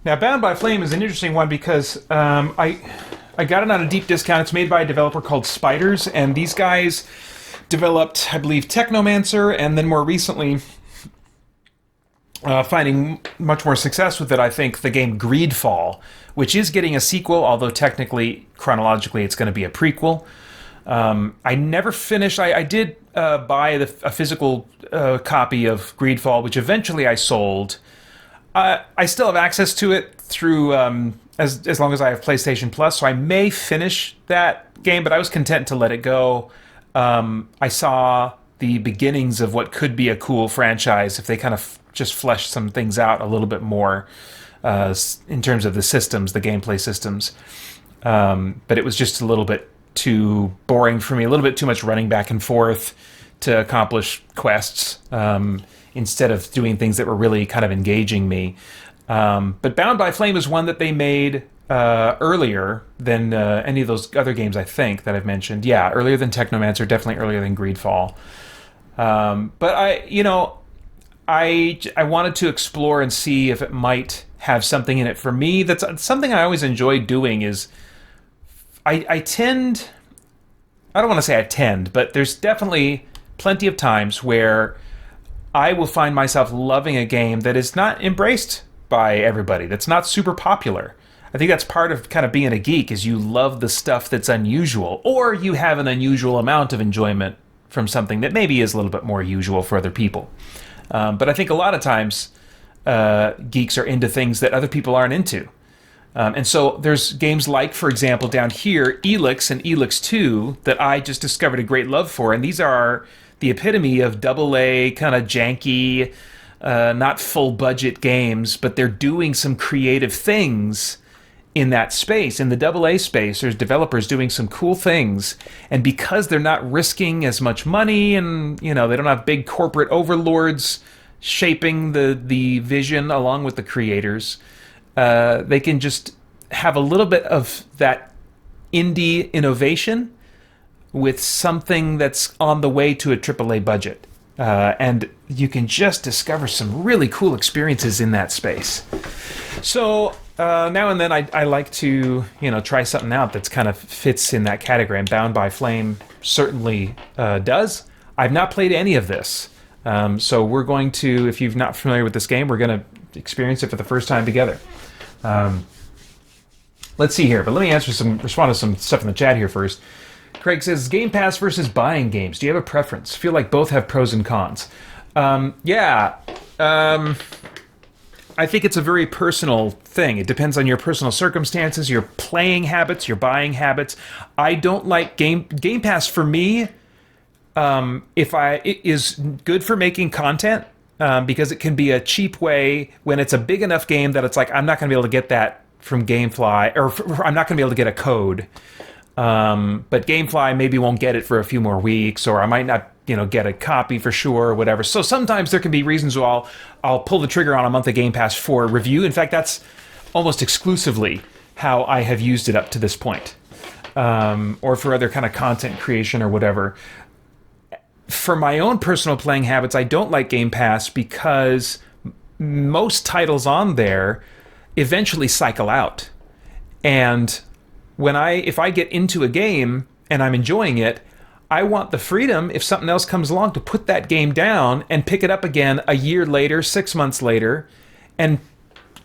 Now, Bound by Flame is an interesting one because I got it on a deep discount. It's made by a developer called Spiders, and these guys developed, I believe, Technomancer, and then more recently, finding much more success with it, I think, the game Greedfall, which is getting a sequel, although technically, chronologically, it's going to be a prequel. I never finished. I did buy a physical copy of Greedfall, which eventually I sold. I still have access to it through as long as I have PlayStation Plus, so I may finish that game, but I was content to let it go. I saw the beginnings of what could be a cool franchise if they kind of just fleshed some things out a little bit more in terms of the systems, the gameplay systems. But it was just a little bit too boring for me, a little bit too much running back and forth to accomplish quests instead of doing things that were really kind of engaging me. But Bound by Flame is one that they made earlier than any of those other games, I think, that I've mentioned. Yeah, earlier than Technomancer, definitely earlier than Greedfall. But I wanted to explore and see if it might have something in it for me. That's something I always enjoy doing. Is I tend, I don't want to say I tend, but there's definitely plenty of times where I will find myself loving a game that is not embraced by everybody, that's not super popular. I think that's part of kind of being a geek, is you love the stuff that's unusual, or you have an unusual amount of enjoyment from something that maybe is a little bit more usual for other people. But I think a lot of times geeks are into things that other people aren't into. And so there's games like, for example, down here, Elix and Elix 2 that I just discovered a great love for. And these are the epitome of double-A, kind of janky, not full-budget games, but they're doing some creative things in that space. In the double-A space, there's developers doing some cool things. And because they're not risking as much money and, they don't have big corporate overlords shaping the vision along with the creators, they can just have a little bit of that indie innovation with something that's on the way to a AAA budget. And you can just discover some really cool experiences in that space. So now and then I like to, try something out that's kind of fits in that category, and Bound by Flame certainly does. I've not played any of this. So we're going to, if you're not familiar with this game, we're going to experience it for the first time together. Let's see here, but let me respond to some stuff in the chat here first. Craig says, Game Pass versus buying games. Do you have a preference? Feel like both have pros and cons. I think it's a very personal thing. It depends on your personal circumstances, your playing habits, your buying habits. I don't like Game Pass for me. It is good for making content because it can be a cheap way when it's a big enough game that it's like, I'm not going to be able to get that from GameFly, or I'm not going to be able to get a code. But GameFly maybe won't get it for a few more weeks, or I might not, get a copy for sure or whatever. So sometimes there can be reasons why I'll pull the trigger on a month of Game Pass for review. In fact, that's almost exclusively how I have used it up to this point, or for other kind of content creation or whatever. For my own personal playing habits, I don't like Game Pass because most titles on there eventually cycle out. And if I get into a game and I'm enjoying it, I want the freedom, if something else comes along, to put that game down and pick it up again a year later, 6 months later, and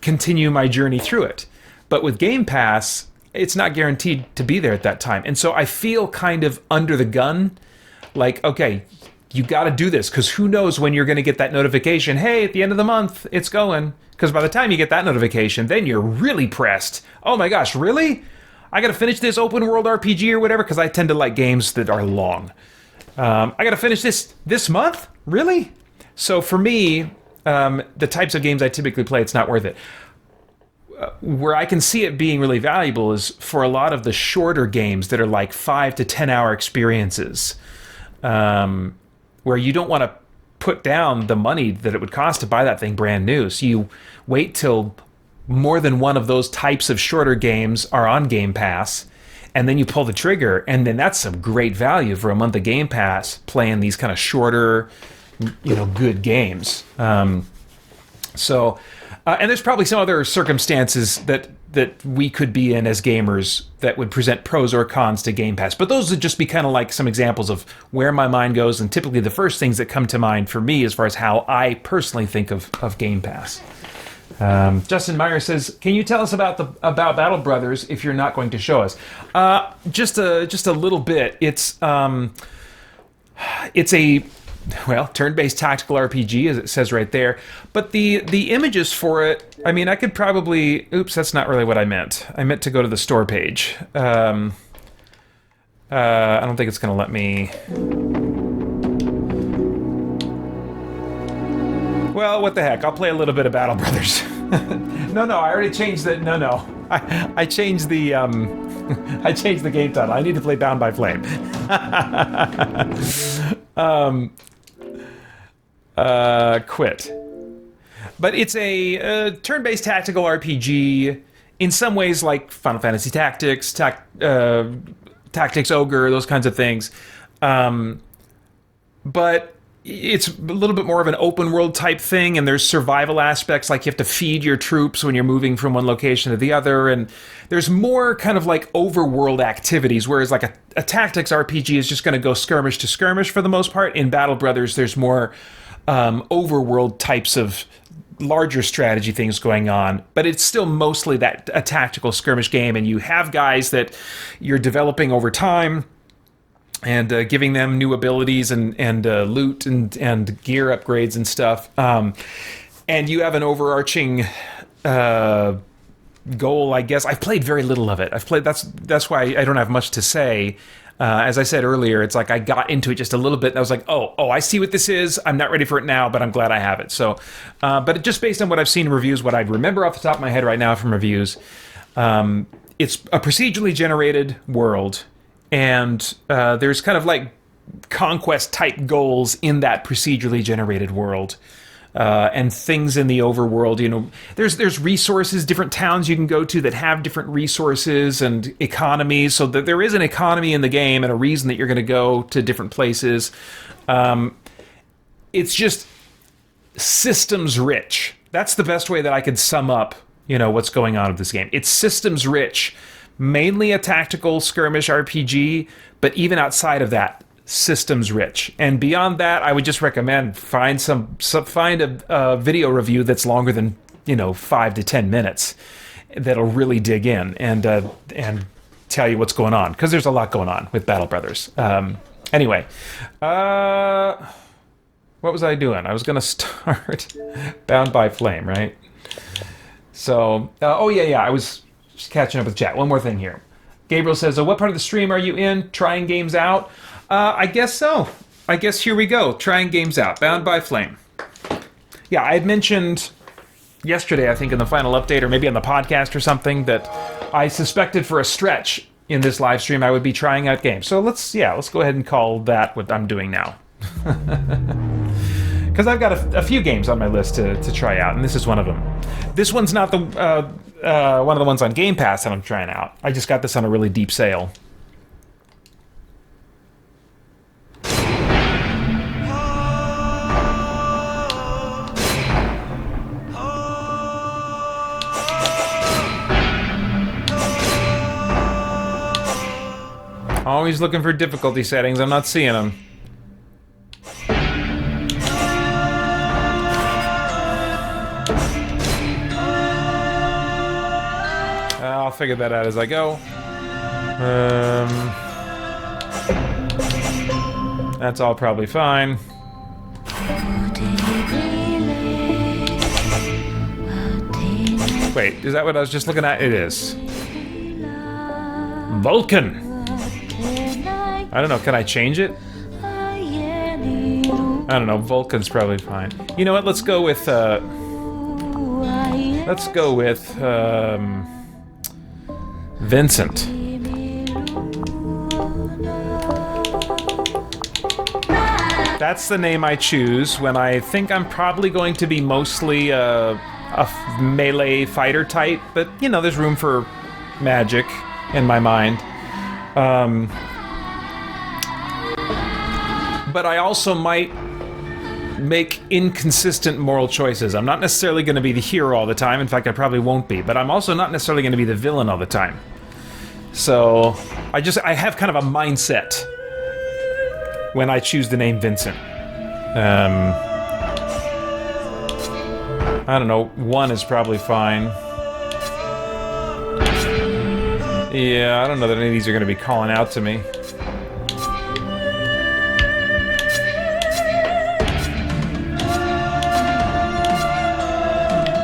continue my journey through it. But with Game Pass, it's not guaranteed to be there at that time. And so I feel kind of under the gun, like, okay, you got to do this, because who knows when you're going to get that notification, hey, at the end of the month, it's going. Because by the time you get that notification, then you're really pressed. Oh my gosh, really? I got to finish this open world RPG or whatever, because I tend to like games that are long. I got to finish this month? Really? So for me, the types of games I typically play, it's not worth it. Where I can see it being really valuable is for a lot of the shorter games that are like 5 to 10 hour experiences, where you don't want to put down the money that it would cost to buy that thing brand new. So you wait till more than one of those types of shorter games are on Game Pass, and then you pull the trigger, and then that's some great value for a month of Game Pass playing these kind of shorter, good games. And there's probably some other circumstances that we could be in as gamers that would present pros or cons to Game Pass. But those would just be kind of like some examples of where my mind goes, and typically the first things that come to mind for me as far as how I personally think of Game Pass. Justin Meyer says, "Can you tell us about Battle Brothers if you're not going to show us?" Just a little bit. It's a turn-based tactical RPG, as it says right there. But the images for it, I mean, I could probably... Oops, that's not really what I meant. I meant to go to the store page. I don't think it's going to let me... Well, what the heck? I'll play a little bit of Battle Brothers. No, I already changed the... No. I changed the... I changed the game title. I need to play Bound by Flame. Quit. But it's a turn-based tactical RPG, in some ways like Final Fantasy Tactics, Tactics Ogre, those kinds of things. But it's a little bit more of an open world type thing, and there's survival aspects, like you have to feed your troops when you're moving from one location to the other, and there's more kind of like overworld activities, whereas like a tactics RPG is just going to go skirmish to skirmish for the most part. In Battle Brothers, there's more overworld types of larger strategy things going on, but it's still mostly a tactical skirmish game, and you have guys that you're developing over time and giving them new abilities and loot and gear upgrades and stuff. And you have an overarching goal, I guess. I've played very little of it. That's why I don't have much to say. As I said earlier, it's like I got into it just a little bit, and I was like, oh, I see what this is. I'm not ready for it now, but I'm glad I have it. So, but just based on what I've seen in reviews, what I remember off the top of my head right now from reviews, it's a procedurally generated world, and there's kind of like conquest type goals in that procedurally generated world. And things in the overworld, there's resources, different towns you can go to that have different resources and economies, so that there is an economy in the game and a reason that you're going to go to different places. It's just systems rich. That's the best way that I could sum up, what's going on with this game. It's systems rich, mainly a tactical skirmish RPG, but even outside of that, systems rich. And beyond that, I would just recommend find a video review that's longer than 5 to 10 minutes that'll really dig in and tell you what's going on, because there's a lot going on with Battle Brothers. Anyway, what was I doing? I was gonna start Bound by Flame, right? So I was just catching up with chat. One more thing here. Gabriel says, what part of the stream are you in? Trying games out? I guess so. I guess here we go. Trying games out. Bound by Flame. Yeah, I had mentioned yesterday, I think in the final update, or maybe on the podcast or something, that I suspected for a stretch in this live stream I would be trying out games. So let's go ahead and call that what I'm doing now. Because I've got a few games on my list to try out, and this is one of them. This one's not the one of the ones on Game Pass that I'm trying out. I just got this on a really deep sale. Always looking for difficulty settings. I'm not seeing them. I'll figure that out as I go. That's all probably fine. Wait, is that what I was just looking at? It is. Vulcan! I don't know, can I change it? I don't know, Vulcan's probably fine. You know what, let's go with, Vincent. That's the name I choose when I think I'm probably going to be mostly a melee fighter type, but, there's room for magic in my mind. But I also might make inconsistent moral choices. I'm not necessarily going to be the hero all the time. In fact, I probably won't be. But I'm also not necessarily going to be the villain all the time. So I have kind of a mindset when I choose the name Vincent. I don't know, 1 is probably fine. Yeah, I don't know that any of these are going to be calling out to me.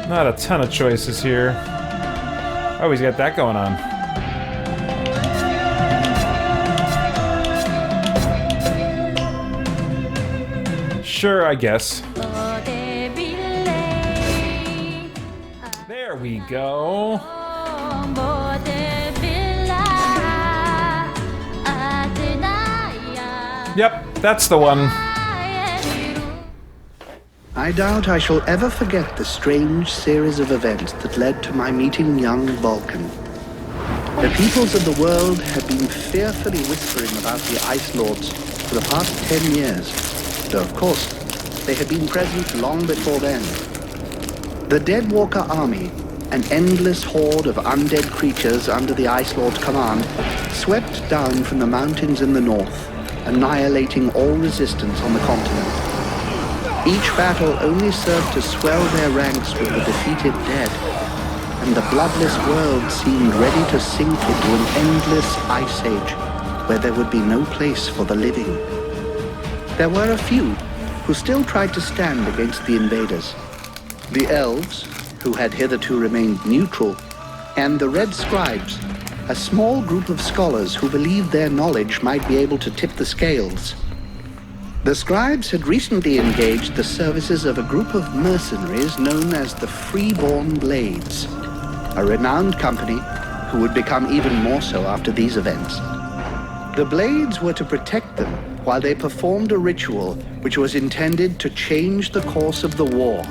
Not a ton of choices here. Oh, he's got that going on. Sure, I guess. There we go. Yep, that's the one. I doubt I shall ever forget the strange series of events that led to my meeting young Vulcan. The peoples of the world had been fearfully whispering about the Ice Lords for the past 10 years, though of course they had been present long before then. The Deadwalker army, an endless horde of undead creatures under the Ice Lord's command, swept down from the mountains in the north, annihilating all resistance on the continent. Each battle only served to swell their ranks with the defeated dead, and the bloodless world seemed ready to sink into an endless ice age where there would be no place for the living. There were a few who still tried to stand against the invaders. The elves, who had hitherto remained neutral, and the Red Scribes, a small group of scholars who believed their knowledge might be able to tip the scales. The Scribes had recently engaged the services of a group of mercenaries known as the Freeborn Blades, a renowned company who would become even more so after these events. The Blades were to protect them while they performed a ritual which was intended to change the course of the war.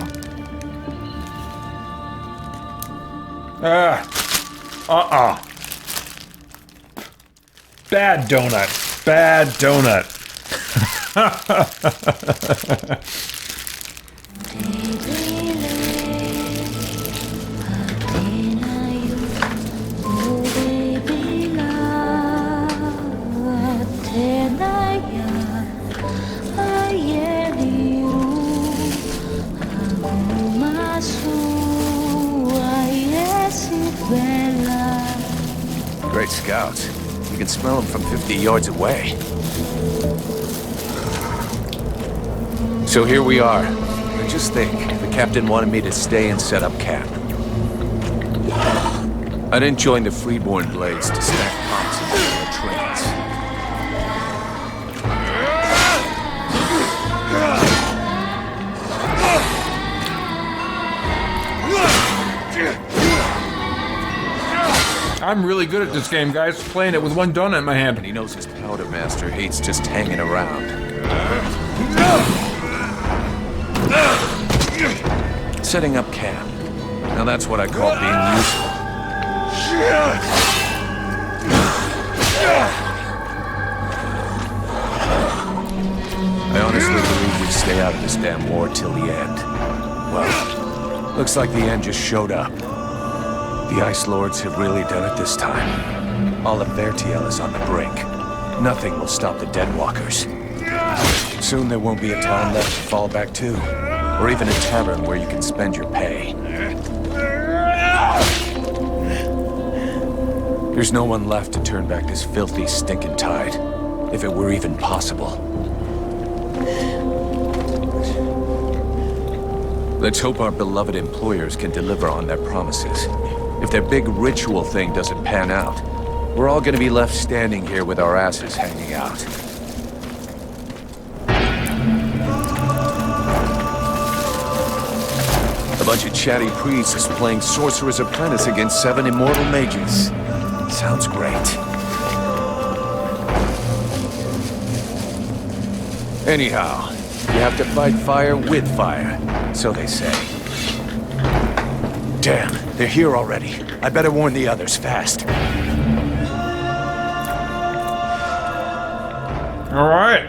Bad donut. Bad donut. Great scouts. You can smell them from 50 yards away. So here we are. And just think, the captain wanted me to stay and set up camp. I didn't join the Freeborn Blades to stack bombs in the trains. I'm really good at this game, guys. Playing it with one donut in my hand. And he knows his powder master hates just hanging around. Setting up camp. Now that's what I call being useful. I honestly believe we stay out of this damn war till the end. Well, looks like the end just showed up. The Ice Lords have really done it this time. All of Vertiel is on the brink. Nothing will stop the Deadwalkers. Soon there won't be a town left to fall back to, or even a tavern where you can spend your pay. There's no one left to turn back this filthy, stinking tide, if it were even possible. Let's hope our beloved employers can deliver on their promises. If their big ritual thing doesn't pan out, we're all gonna be left standing here with our asses hanging out. A bunch of chatty priests playing Sorcerer's Apprentice against 7 immortal mages. Sounds great. Anyhow, you have to fight fire with fire, so they say. Damn, they're here already. I better warn the others fast. All right.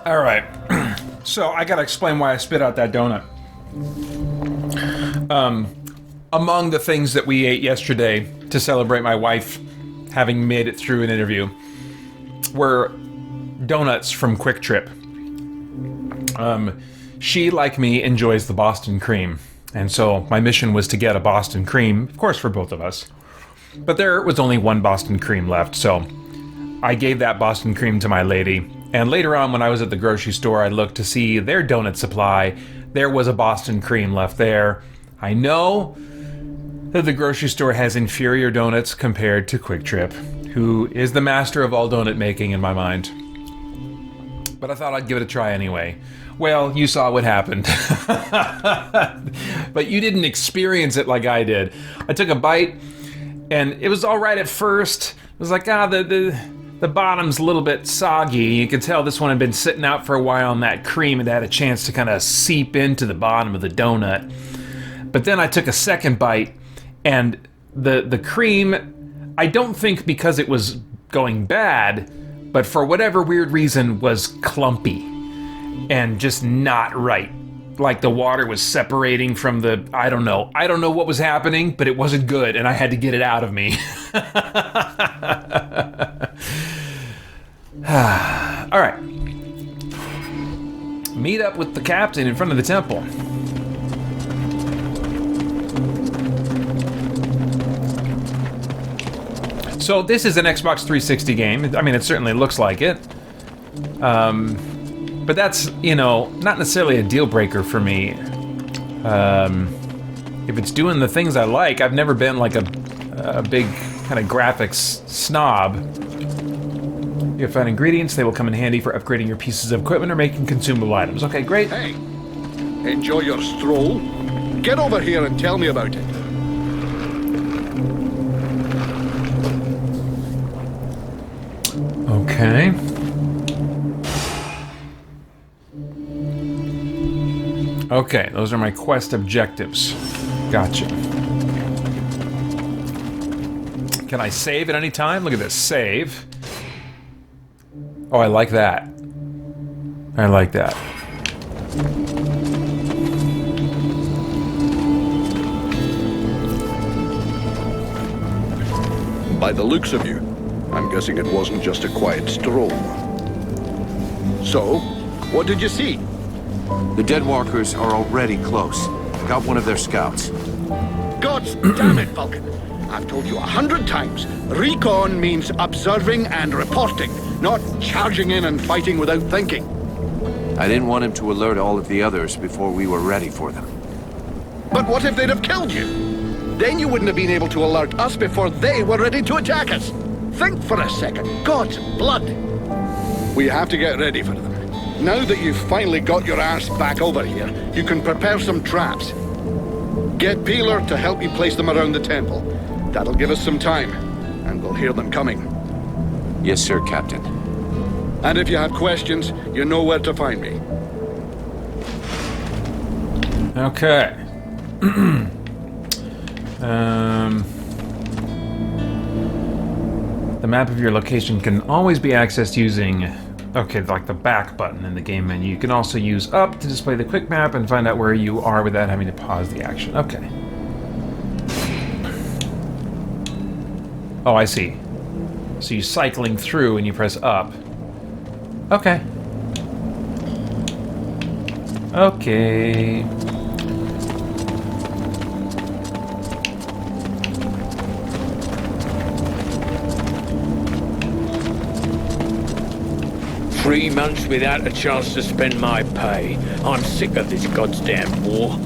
All right. So I gotta explain why I spit out that donut. Among the things that we ate yesterday to celebrate my wife having made it through an interview were donuts from Quick Trip. She, like me, enjoys the Boston cream. And so my mission was to get a Boston cream, of course, for both of us. But there was only one Boston cream left, so I gave that Boston cream to my lady. And later on, when I was at the grocery store, I looked to see their donut supply. There was a Boston cream left there. I know that the grocery store has inferior donuts compared to Quick Trip, who is the master of all donut making in my mind. But I thought I'd give it a try anyway. Well, you saw what happened. But you didn't experience it like I did. I took a bite, and it was all right at first. It was like, the bottom's a little bit soggy. You can tell this one had been sitting out for a while, and that cream had had a chance to kind of seep into the bottom of the donut. But then I took a second bite, and the cream, I don't think because it was going bad, but for whatever weird reason, was clumpy and just not right. Like the water was separating from the, I don't know what was happening, but it wasn't good, and I had to get it out of me. All right. Meet up with the captain in front of the temple. So this is an Xbox 360 game. I mean, it certainly looks like it. But that's, not necessarily a deal breaker for me. If it's doing the things I like, I've never been like a big kind of graphics snob. You'll find ingredients. They will come in handy for upgrading your pieces of equipment or making consumable items. Okay, great. Hey, enjoy your stroll. Get over here and tell me about it. Okay. Okay, those are my quest objectives. Gotcha. Can I save at any time? Look at this, save. Oh, I like that. I like that. By the looks of you, I'm guessing it wasn't just a quiet stroll. So, what did you see? The dead walkers are already close. Got one of their scouts. Gods damn it, Vulcan. I've told you 100 times. Recon means observing and reporting, not charging in and fighting without thinking. I didn't want him to alert all of the others before we were ready for them. But what if they'd have killed you? Then you wouldn't have been able to alert us before they were ready to attack us. Think for a second. God's blood. We have to get ready for them. Now that you've finally got your ass back over here, you can prepare some traps. Get Peeler to help you place them around the temple. That'll give us some time, and we'll hear them coming. Yes, sir, Captain. And if you have questions, you know where to find me. Okay. The map of your location can always be accessed using, like the back button in the game menu. You can also use up to display the quick map and find out where you are without having to pause the action. Okay. Oh, I see. So you're cycling through and you press up. Okay. Okay. 3 months without a chance to spend my pay. I'm sick of this goddamn war.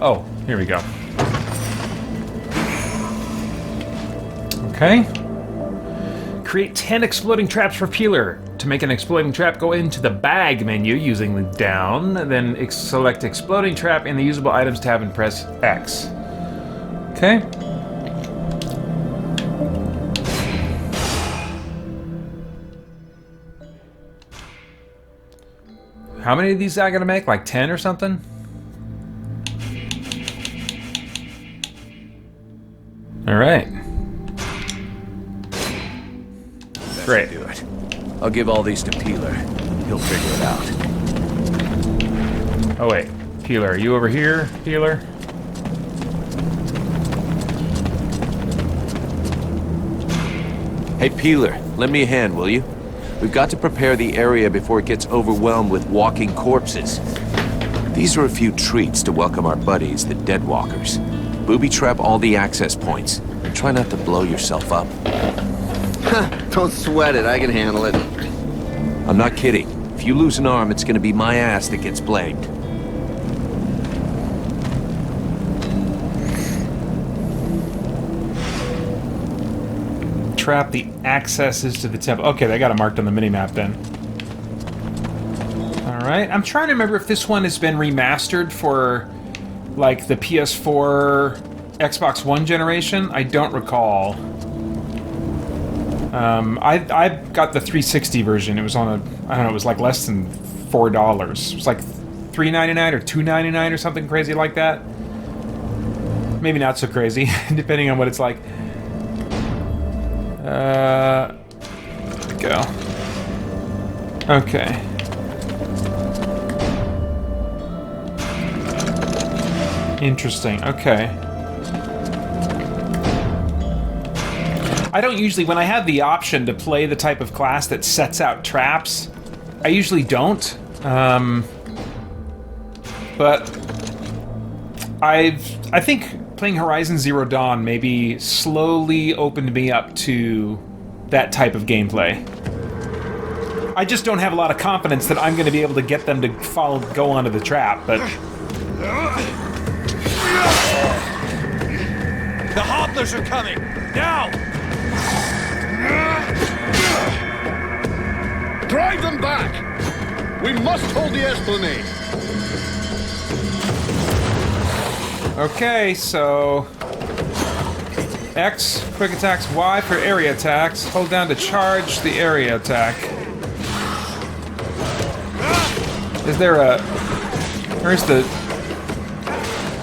Oh, here we go. Okay. Create 10 exploding traps for Peeler. To make an exploding trap, go into the bag menu using the down, then select exploding trap in the usable items tab and press X. Okay. How many of these I gotta make? Like 10 or something? All right. Great. should do it. I'll give all these to Peeler. He'll figure it out. Oh wait, Peeler, are you over here, Peeler? Hey, Peeler, lend me a hand, will you? We've got to prepare the area before it gets overwhelmed with walking corpses. These are a few treats to welcome our buddies, the Deadwalkers. Booby-trap all the access points. Try not to blow yourself up. Don't sweat it, I can handle it. I'm not kidding. If you lose an arm, it's gonna be my ass that gets blamed. Trap the accesses to the temple. Okay, they got it marked on the minimap then. Alright, I'm trying to remember if this one has been remastered for, like, the PS4, Xbox One generation. I don't recall. I got the 360 version. It was on a, I don't know, it was like less than $4. It was like $3.99 or $2.99 or something crazy like that. Maybe not so crazy, depending on what it's like. There we go. Okay. Interesting, okay. I don't usually, when I have the option to play the type of class that sets out traps, I usually don't. But I think playing Horizon Zero Dawn maybe slowly opened me up to that type of gameplay. I just don't have a lot of confidence that I'm going to be able to get them to go onto the trap, but... The Hobblers are coming! Now! Drive them back! We must hold the Esplanade! Okay, so... X, quick attacks, Y for area attacks. Hold down to charge the area attack. Is there a... Where's the...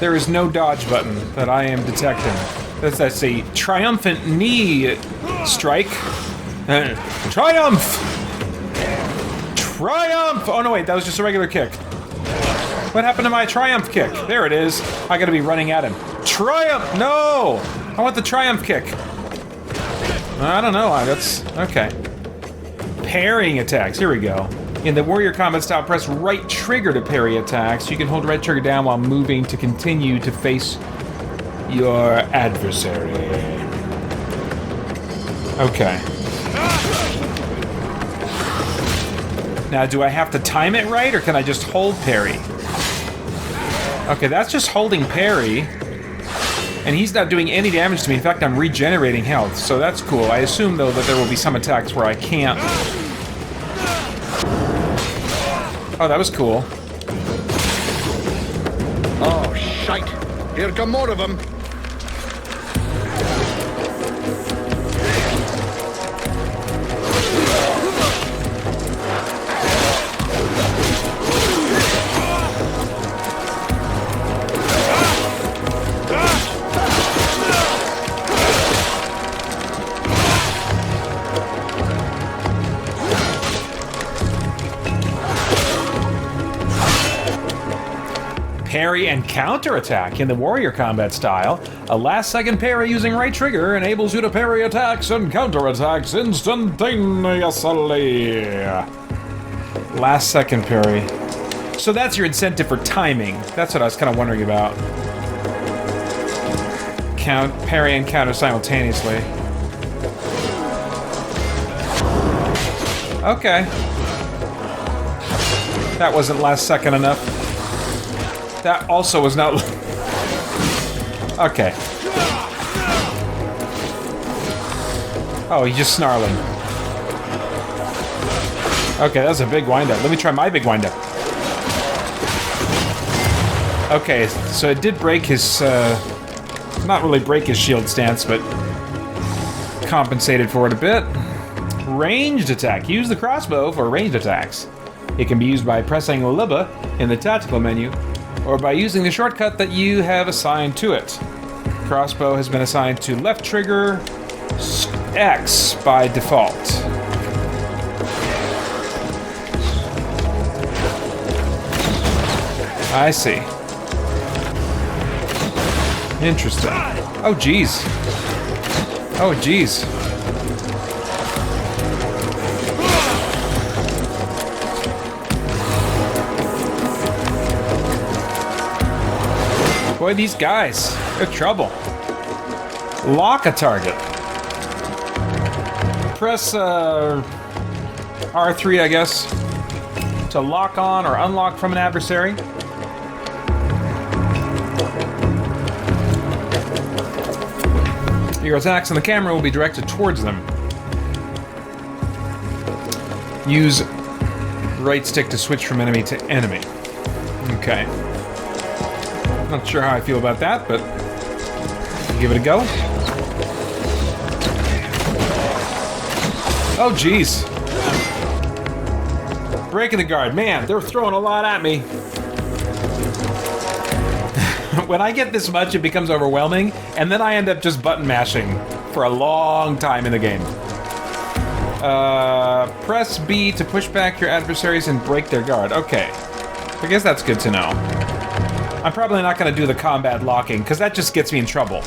There is no dodge button that I am detecting. That's a triumphant knee strike. Triumph! Triumph! Oh no, wait, that was just a regular kick. What happened to my triumph kick? There it is. I gotta be running at him. Triumph! No! I want the triumph kick. I don't know. That's... Okay. Parrying attacks. Here we go. In the warrior combat style, press right trigger to parry attacks. You can hold right trigger down while moving to continue to face your adversary. Okay. Now, do I have to time it right, or can I just hold parry? Okay, that's just holding parry. And he's not doing any damage to me. In fact, I'm regenerating health, so that's cool. I assume, though, that there will be some attacks where I can't... Oh, that was cool. Oh, shite! Here come more of them! Parry and counter-attack in the warrior combat style. A last-second parry using right trigger enables you to parry attacks and counter-attacks instantaneously. Last-second parry. So that's your incentive for timing. That's what I was kind of wondering about. Parry and counter simultaneously. Okay. That wasn't last second enough. That also was not... Okay. Oh, he's just snarling. Okay, that's a big wind-up. Let me try my big wind-up. Okay, so it did break his, not really break his shield stance, but compensated for it a bit. Ranged attack. Use the crossbow for ranged attacks. It can be used by pressing LB in the tactical menu, or by using the shortcut that you have assigned to it. Crossbow has been assigned to left trigger X by default. I see. Interesting. Oh, geez. Oh, geez. Boy, these guys, they're trouble. Lock a target. Press R3, I guess, to lock on or unlock from an adversary. Your attacks on the camera will be directed towards them. Use right stick to switch from enemy to enemy. Okay. Not sure how I feel about that, but give it a go. Oh, jeez. Breaking the guard. Man, they're throwing a lot at me. When I get this much, it becomes overwhelming, and then I end up just button mashing for a long time in the game. Press B to push back your adversaries and break their guard. Okay. I guess that's good to know. I'm probably not going to do the combat locking, because that just gets me in trouble.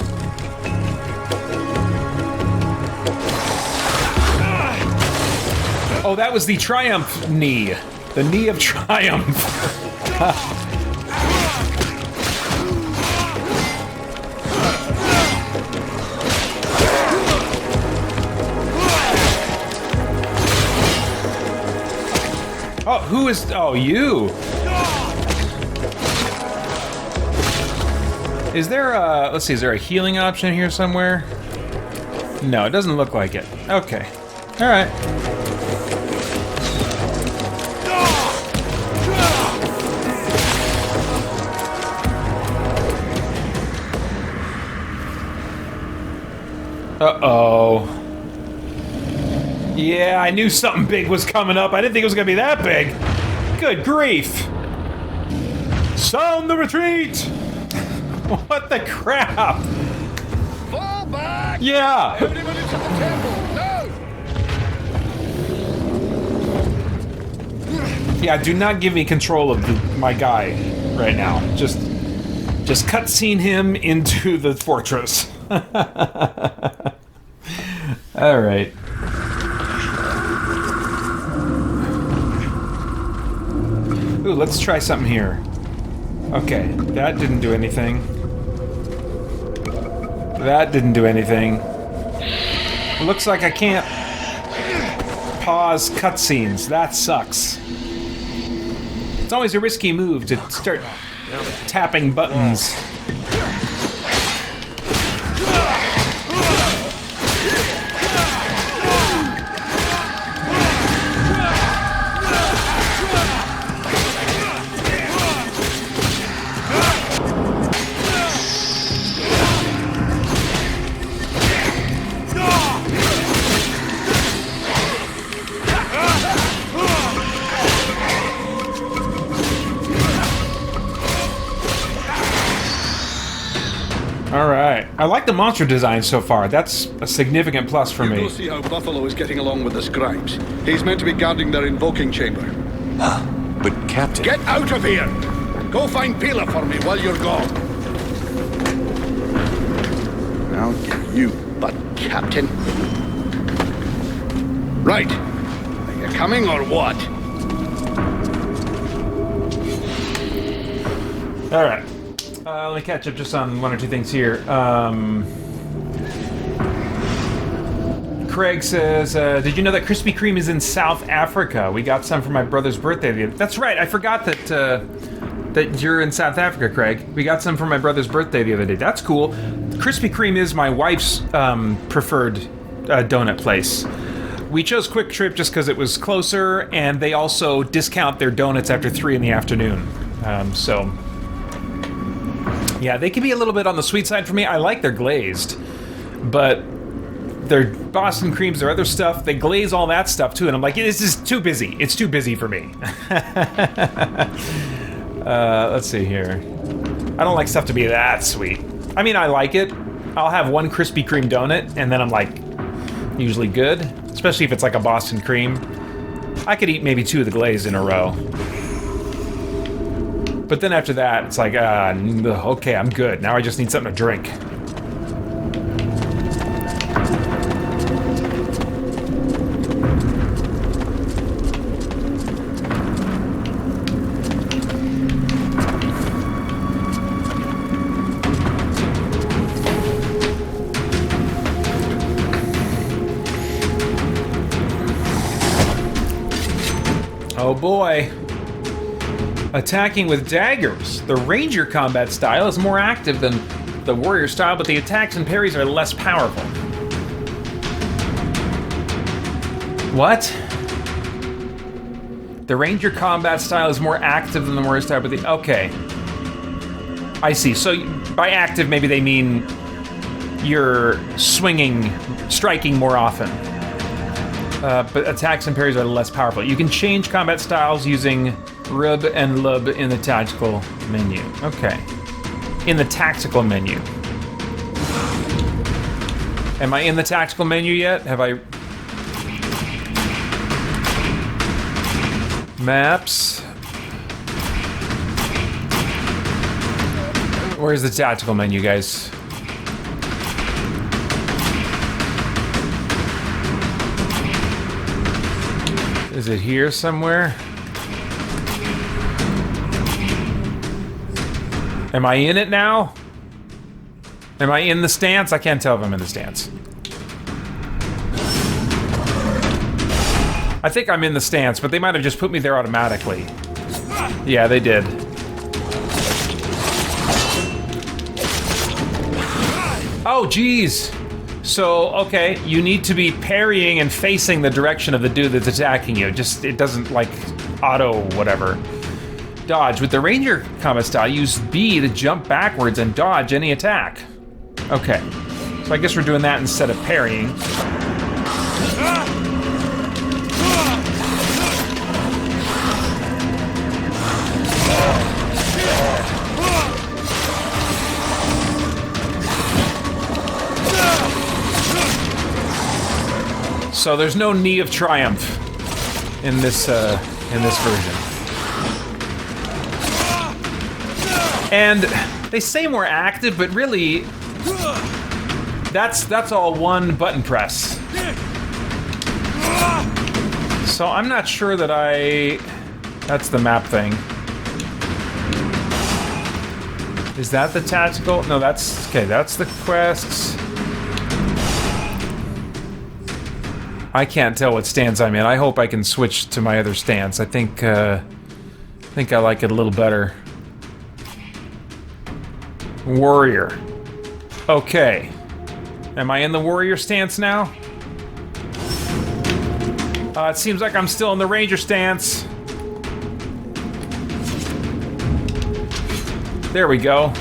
Oh, that was the Triumph knee. The knee of Triumph. Oh, who is... Oh, you. Is there a... Let's see, is there a healing option here somewhere? No, it doesn't look like it. Okay. Alright. Uh-oh. Yeah, I knew something big was coming up. I didn't think it was gonna be that big. Good grief. Sound the retreat! What the crap? Fall back! Yeah! Everybody to the temple, no! Yeah, do not give me control of my guy right now. Just cutscene him into the fortress. Alright. Ooh, let's try something here. Okay, that didn't do anything. That didn't do anything. Looks like I can't pause cutscenes. That sucks. It's always a risky move to start tapping buttons. Alright. I like the monster design so far. That's a significant plus for You me. go see how Buffalo is getting along with the scribes. He's meant to be guarding their invoking chamber. But Captain... Get out of here! Go find Pila for me while you're gone. I'll get you, butt captain. Right. Are you coming or what? Alright. Let me catch up just on one or two things here. Craig says, did you know that Krispy Kreme is in South Africa? We got some for my brother's birthday. That's right, I forgot that you're in South Africa, Craig. We got some for my brother's birthday the other day. That's cool. Krispy Kreme is my wife's preferred donut place. We chose Quick Trip just because it was closer, and they also discount their donuts after 3 in the afternoon. So... yeah, they can be a little bit on the sweet side for me. I like their glazed, but their Boston creams, their other stuff, they glaze all that stuff too, and I'm like, this is too busy. It's too busy for me. Let's see here. I don't like stuff to be that sweet. I mean, I like it. I'll have one Krispy Kreme donut, and then I'm like, usually good, especially if it's like a Boston cream. I could eat maybe 2 of the glazed in a row. But then after that, it's like, okay, I'm good. Now I just need something to drink. Oh boy. Attacking with daggers. The ranger combat style is more active than the warrior style, but the attacks and parries are less powerful. What? The ranger combat style is more active than the warrior style, but okay. I see. So by active, maybe they mean you're striking more often. But attacks and parries are less powerful. You can change combat styles using RUB and LUB in the tactical menu. Okay. In the tactical menu. Am I in the tactical menu yet? Have I... Maps. Where's the tactical menu, guys? Is it here somewhere? Am I in it now? Am I in the stance? I can't tell if I'm in the stance. I think I'm in the stance, but they might have just put me there automatically. Yeah, they did. Oh, geez. So, okay, you need to be parrying and facing the direction of the dude that's attacking you. Just, it doesn't, like, auto whatever. Dodge. With the ranger combat style, use B to jump backwards and dodge any attack. Okay. So I guess we're doing that instead of parrying. So there's no knee of triumph in this version. And they say more active, but really, that's all one button press. So I'm not sure that that's the map thing. Is that the tactical? No, that's, okay, that's the quests. I can't tell what stance I'm in. I hope I can switch to my other stance. I think I like it a little better. Warrior. Okay. Am I in the warrior stance now? It seems like I'm still in the ranger stance. There we go.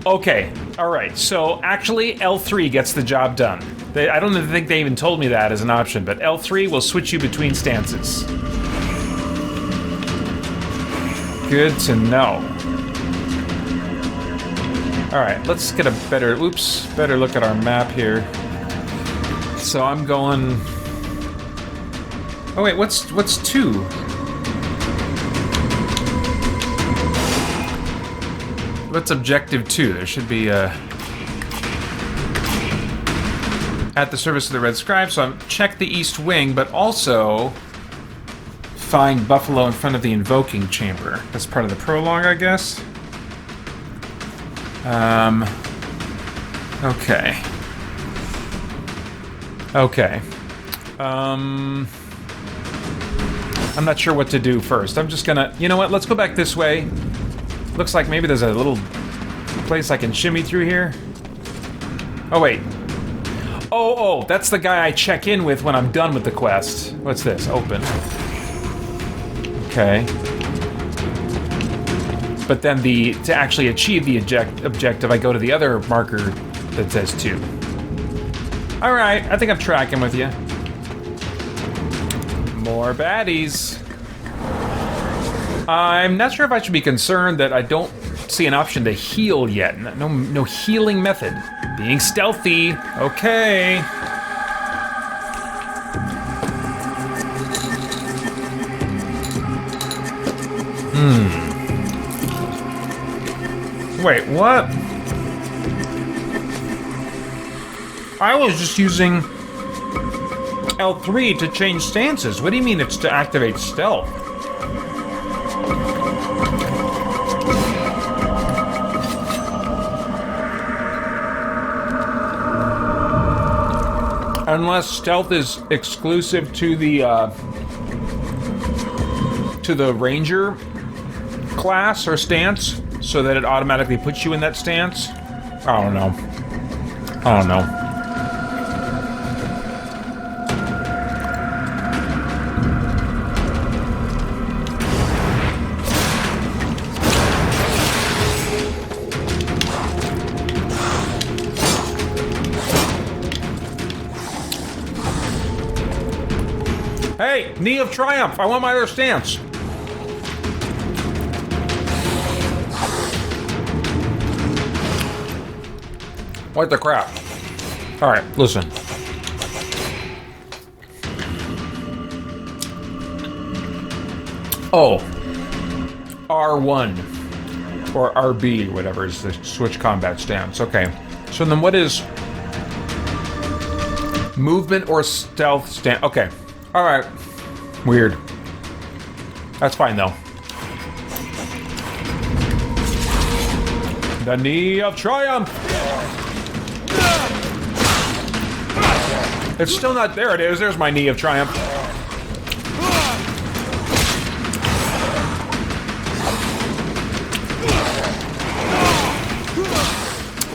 Okay. All right. So actually, L3 gets the job done. I don't even think they even told me that as an option, but L3 will switch you between stances. Good to know. Alright, let's get a better look at our map here. So I'm going... Oh wait, what's 2? What's objective 2? There should be a... At the service of the Red Scribe, so I'm check the East Wing, but also find Buffalo in front of the Invoking Chamber. That's part of the prologue, I guess. Okay. Okay. I'm not sure what to do first. I'm just gonna... You know what? Let's go back this way. Looks like maybe there's a little place I can shimmy through here. Oh, wait. Oh, that's the guy I check in with when I'm done with the quest. What's this? Open. Okay. But then to actually achieve the objective, I go to the other marker that says 2. Alright, I think I'm tracking with you. More baddies. I'm not sure if I should be concerned that I don't see an option to heal yet. No healing method. Being stealthy. Okay. Wait, what? I was just using L3 to change stances. What do you mean it's to activate stealth? Unless stealth is exclusive to the ranger class or stance, so that it automatically puts you in that stance. I don't know. I don't know. Hey, Knee of Triumph, I want my other stance. What the crap? Alright, listen. Oh. R1. Or RB, whatever is the switch combat stance. Okay. So then what is movement or stealth stance? Okay. Alright. Weird. That's fine though. The Knee of Triumph! It's still not there. It is. There's my Knee of Triumph.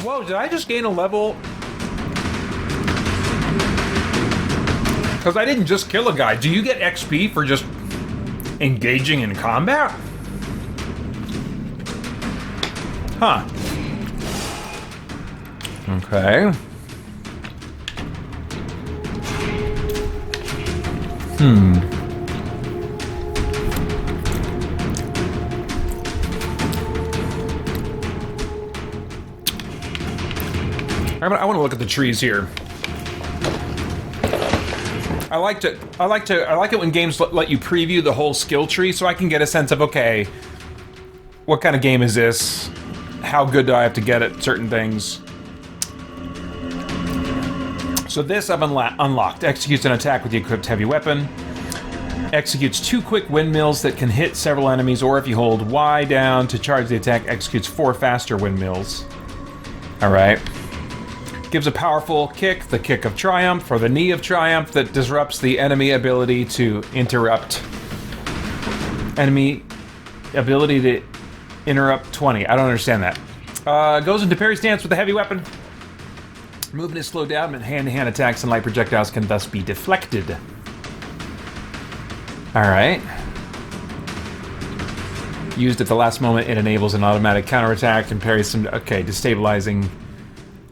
Whoa, did I just gain a level? Because I didn't just kill a guy. Do you get XP for just engaging in combat? Huh. Okay. I want to look at the trees here. I like it when games let you preview the whole skill tree, so I can get a sense of, okay, what kind of game is this? How good do I have to get at certain things? So this I've unlocked. Executes an attack with the equipped heavy weapon. Executes 2 quick windmills that can hit several enemies, or if you hold Y down to charge the attack, executes 4 faster windmills. Alright. Gives a powerful kick, the Kick of Triumph, or the Knee of Triumph, that disrupts the enemy ability to interrupt. Enemy ability to interrupt 20. I don't understand that. Goes into parry stance with a heavy weapon. Movement is slowed down, and hand-to-hand attacks and light projectiles can thus be deflected. Alright. Used at the last moment, it enables an automatic counterattack and parries some... Okay, destabilizing...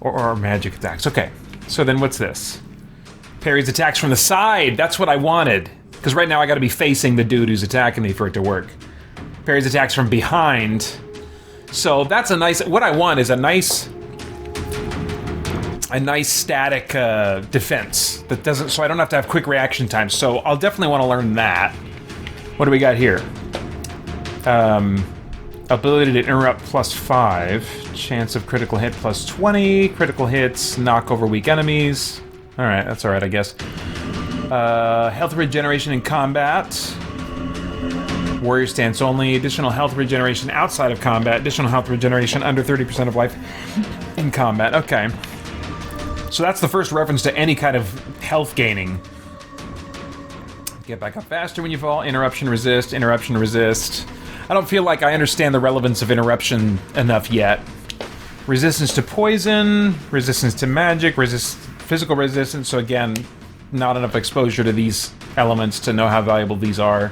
Or magic attacks. Okay, so then what's this? Parries attacks from the side. That's what I wanted. Because right now I gotta be facing the dude who's attacking me for it to work. Parries attacks from behind. So that's a nice... What I want is a nice static defense that doesn't... So I don't have to have quick reaction times. So I'll definitely want to learn that. What do we got here? Ability to interrupt +5. Chance of critical hit +20. Critical hits, knock over weak enemies. Alright, that's alright, I guess. Health regeneration in combat. Warrior stance only. Additional health regeneration outside of combat. Additional health regeneration under 30% of life in combat. Okay. So that's the first reference to any kind of health gaining. Get back up faster when you fall. Interruption resist. Interruption resist. I don't feel like I understand the relevance of interruption enough yet. Resistance to poison, resistance to magic, physical resistance, so again, not enough exposure to these elements to know how valuable these are.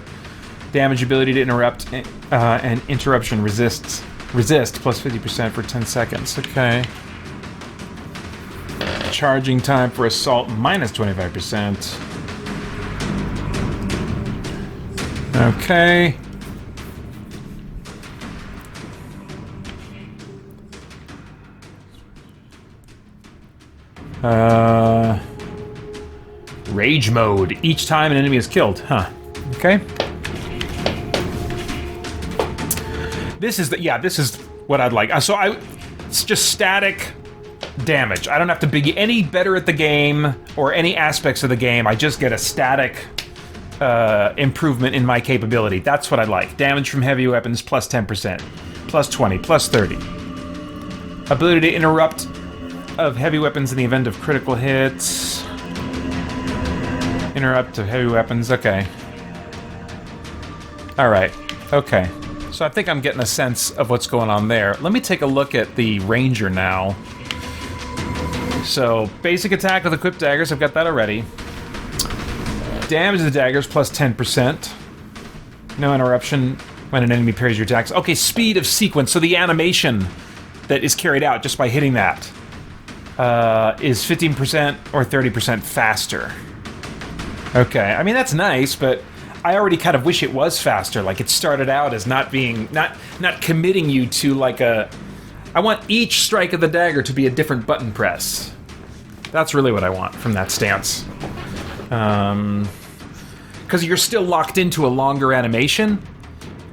Damage ability to interrupt, and interruption resist plus 50% for 10 seconds, okay. Charging time for assault minus 25%. Okay. Rage mode. Each time an enemy is killed. Huh. Okay. This is what I'd like. It's just static damage. I don't have to be any better at the game or any aspects of the game. I just get a static improvement in my capability. That's what I'd like. Damage from heavy weapons plus 10%, plus 20, plus 30. Ability to interrupt of heavy weapons in the event of critical hits. Interrupt of heavy weapons, okay. Alright, okay. So I think I'm getting a sense of what's going on there. Let me take a look at the Ranger now. So, basic attack with equipped daggers, I've got that already. Damage of the daggers plus 10%. No interruption when an enemy parries your attacks. Okay, speed of sequence, so the animation that is carried out just by hitting that is 15% or 30% faster. Okay, I mean that's nice, but I already kind of wish it was faster. Like it started out as not committing you to like a. I want each strike of the dagger to be a different button press. That's really what I want from that stance. Because you're still locked into a longer animation,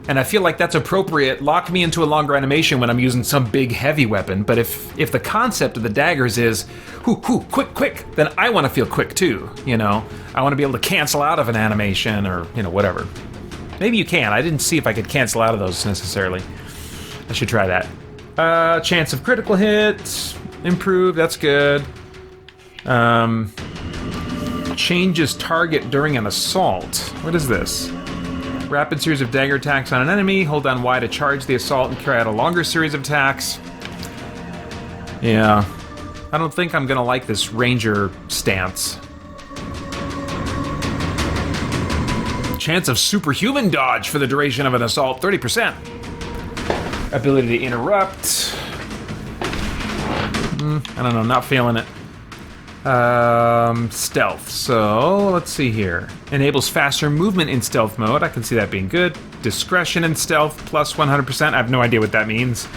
and I feel like that's appropriate. Lock me into a longer animation when I'm using some big heavy weapon. But if the concept of the daggers is quick, then I want to feel quick too. You know, I want to be able to cancel out of an animation or whatever. Maybe you can. I didn't see if I could cancel out of those necessarily. I should try that. Chance of critical hits improved. That's good. Changes target during an assault. What is this? Rapid series of dagger attacks on an enemy. Hold down Y to charge the assault and carry out a longer series of attacks. Yeah. I don't think I'm gonna like this Ranger stance. Chance of superhuman dodge for the duration of an assault, 30%. Ability to interrupt. I don't know, not feeling it. Stealth. So, let's see here. Enables faster movement in stealth mode. I can see that being good. Discretion in stealth, plus 100%. I have no idea what that means.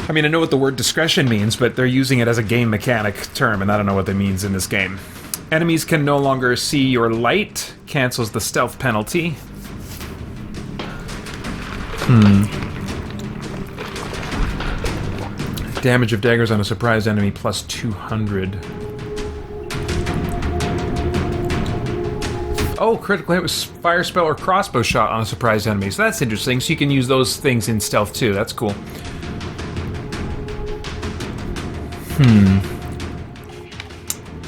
I mean, I know what the word discretion means, but they're using it as a game mechanic term, and I don't know what that means in this game. Enemies can no longer see your light. Cancels the stealth penalty. Damage of daggers on a surprised enemy, plus 200. Oh, critical hit with fire spell or crossbow shot on a surprised enemy. So that's interesting. So you can use those things in stealth too. That's cool.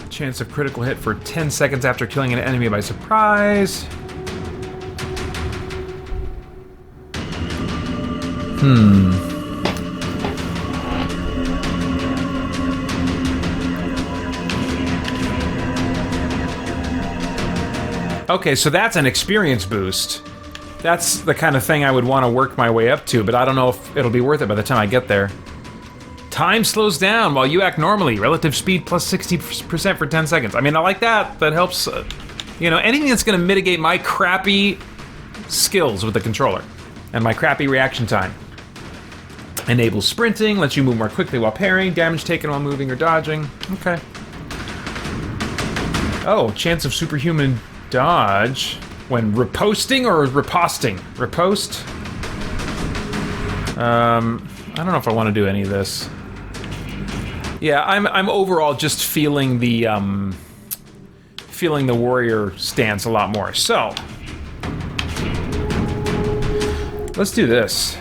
Chance of critical hit for 10 seconds after killing an enemy by surprise. Okay, so that's an experience boost. That's the kind of thing I would want to work my way up to, but I don't know if it'll be worth it by the time I get there. Time slows down while you act normally. Relative speed plus 60% for 10 seconds. I mean, I like that. That helps, anything that's going to mitigate my crappy skills with the controller and my crappy reaction time. Enables sprinting, lets you move more quickly while parrying. Damage taken while moving or dodging. Okay. Oh, chance of superhuman dodge when riposting or riposting? Riposte? I don't know if I want to do any of this. Yeah, I'm overall just feeling the warrior stance a lot more. So let's do this.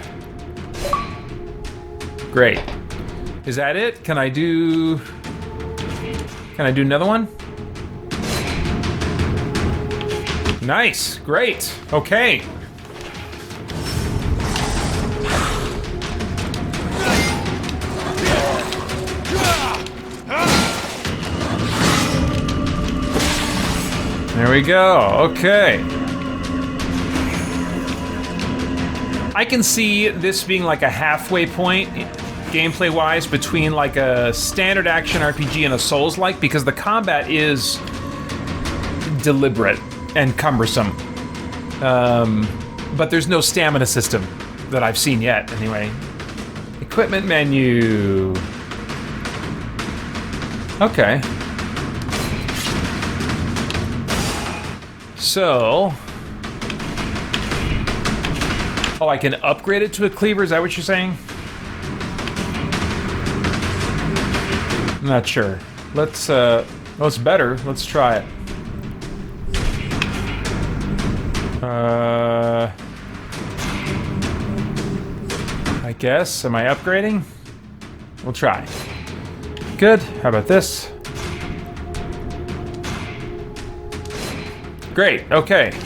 Great. Is that it? Can I do another one? Nice, great, okay. There we go, okay. I can see this being like a halfway point, gameplay-wise, between like a standard action RPG and a Souls-like, because the combat is deliberate and cumbersome. But there's no stamina system that I've seen yet, anyway. Equipment menu. Okay. So... Oh, I can upgrade it to a cleaver? Is that what you're saying? I'm not sure. Let's, well, it's better. Let's try it. I guess. Am I upgrading? We'll try. Good. How about this? Great. Okay.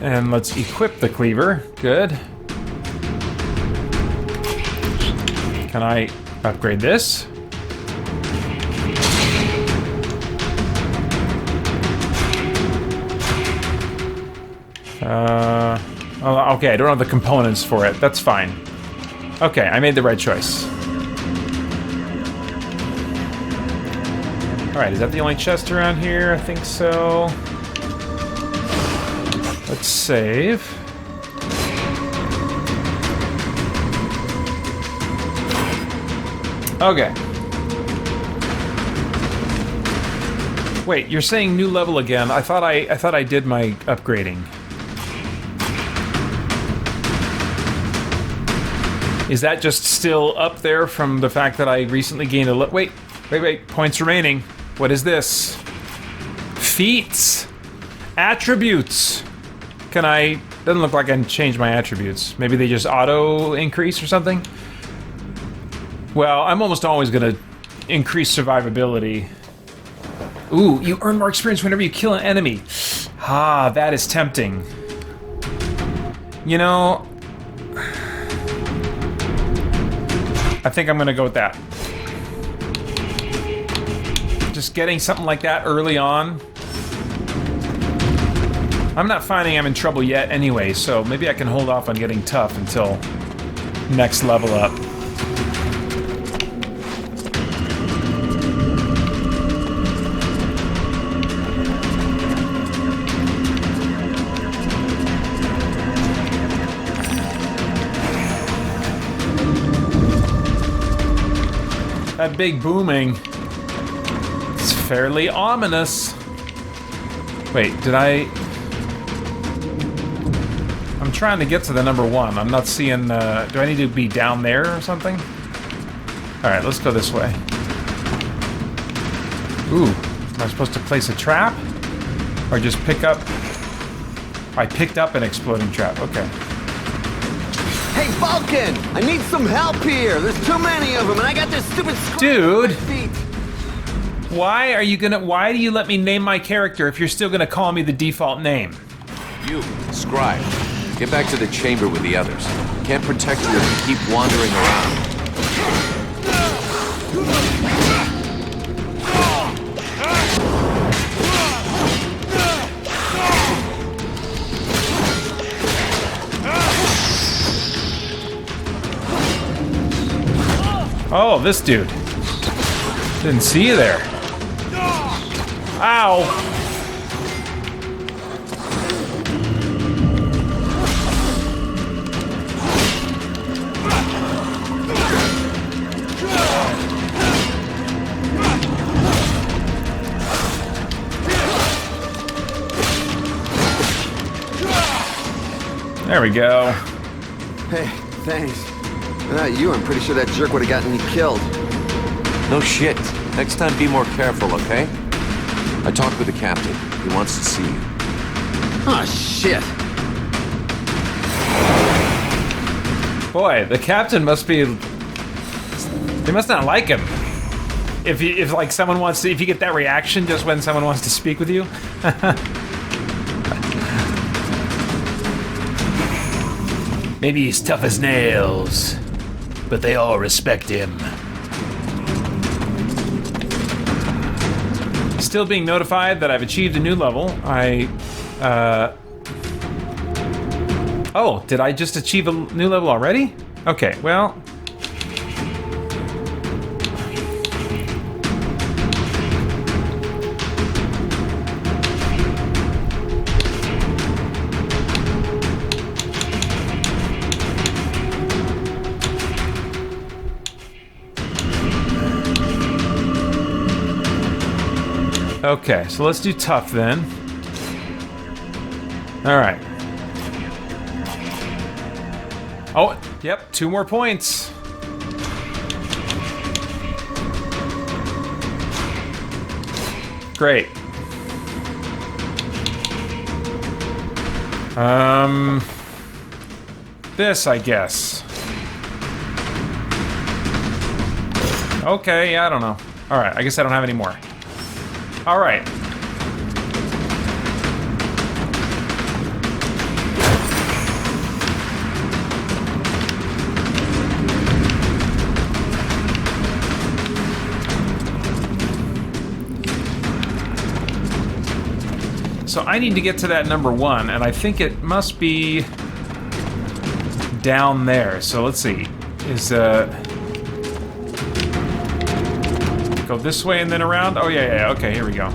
And let's equip the cleaver. Good. Can I upgrade this? Oh, okay, I don't have the components for it. That's fine. Okay, I made the right choice. Alright, is that the only chest around here? I think so. Let's save. Okay. Wait, you're saying new level again. I thought I did my upgrading. Is that just still up there from the fact that I recently gained a wait, points remaining. What is this? Feats. Attributes. Can I... Doesn't look like I can change my attributes. Maybe they just auto increase or something? Well, I'm almost always gonna increase survivability. Ooh, you earn more experience whenever you kill an enemy. Ah, that is tempting. You know... I think I'm gonna go with that. Just getting something like that early on. I'm not finding I'm in trouble yet anyway, so maybe I can hold off on getting tough until next level up. That big booming. It's fairly ominous. Wait, did I... I'm trying to get to the number 1. I'm not seeing... do I need to be down there or something? Alright, let's go this way. Ooh, am I supposed to place a trap? Or just pick up... I picked up an exploding trap, okay. Hey, Vulcan! I need some help here! There's too many of them, and I got this stupid screw Dude! on my feet. Why do you let me name my character if you're still gonna call me the default name? You, Scribe, get back to the chamber with the others. Can't protect you if you keep wandering around. Oh, this dude. Didn't see you there. Ow! There we go. Hey, thanks. Without you, I'm pretty sure that jerk would have gotten me killed. No shit. Next time be more careful, okay? I talked with the captain. He wants to see you. Oh, shit. Boy, the captain must be... They must not like him. If like someone wants to... If you get that reaction just when someone wants to speak with you. Maybe he's tough as nails, but they all respect him. Still being notified that I've achieved a new level. Oh, did I just achieve a new level already? Okay, well... Okay, so let's do tough then. Alright. Oh, yep, 2 more points. Great. This, I guess. Okay, yeah, I don't know. Alright, I guess I don't have any more. Alright. So I need to get to that number 1, and I think it must be down there. So let's see. Is go this way and then around? Oh yeah, okay, here we go.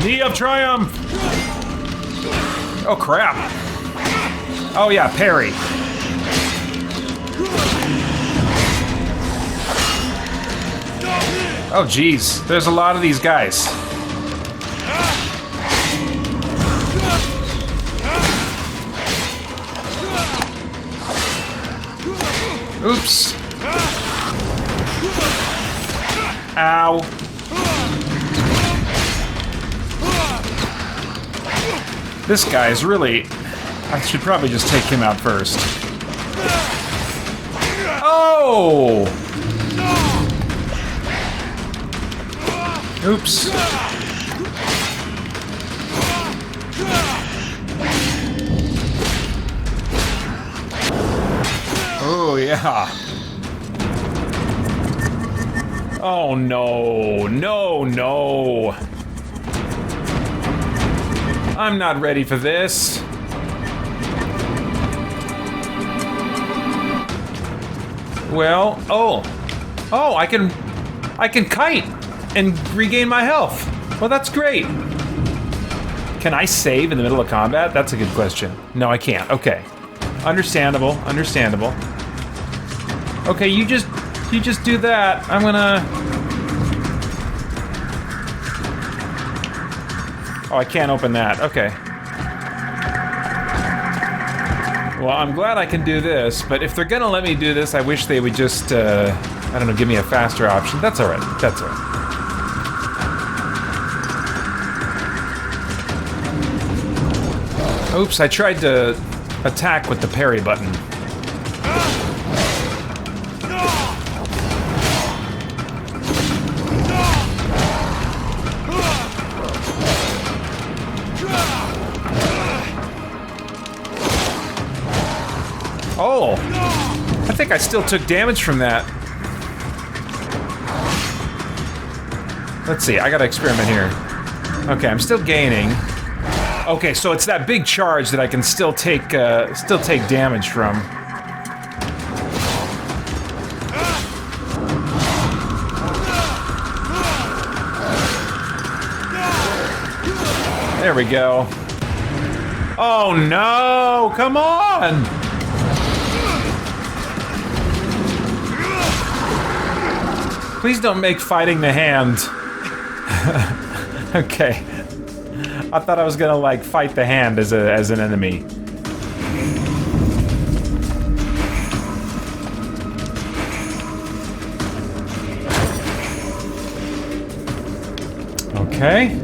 Knee of Triumph! Oh crap! Oh yeah, parry. Oh geez, there's a lot of these guys. Oops. Ow. This guy is really... I should probably just take him out first. Oh! Oops. Oh, yeah. Oh, no. No, no. I'm not ready for this. Well, oh, I can kite and regain my health. Well, that's great. Can I save in the middle of combat? That's a good question. No, I can't. Okay, understandable. Okay, you just do that. I'm gonna. Oh, I can't open that. Okay. Well, I'm glad I can do this, but if they're gonna let me do this, I wish they would just, I don't know, give me a faster option. That's alright. That's alright. Oops, I tried to attack with the parry button. Oh! I think I still took damage from that. Let's see, I gotta experiment here. Okay, I'm still gaining. Okay, so it's that big charge that I can still take damage from. There we go. Oh no! Come on! Please don't make fighting the hand. Okay. I thought I was gonna like fight the hand as an enemy. Okay.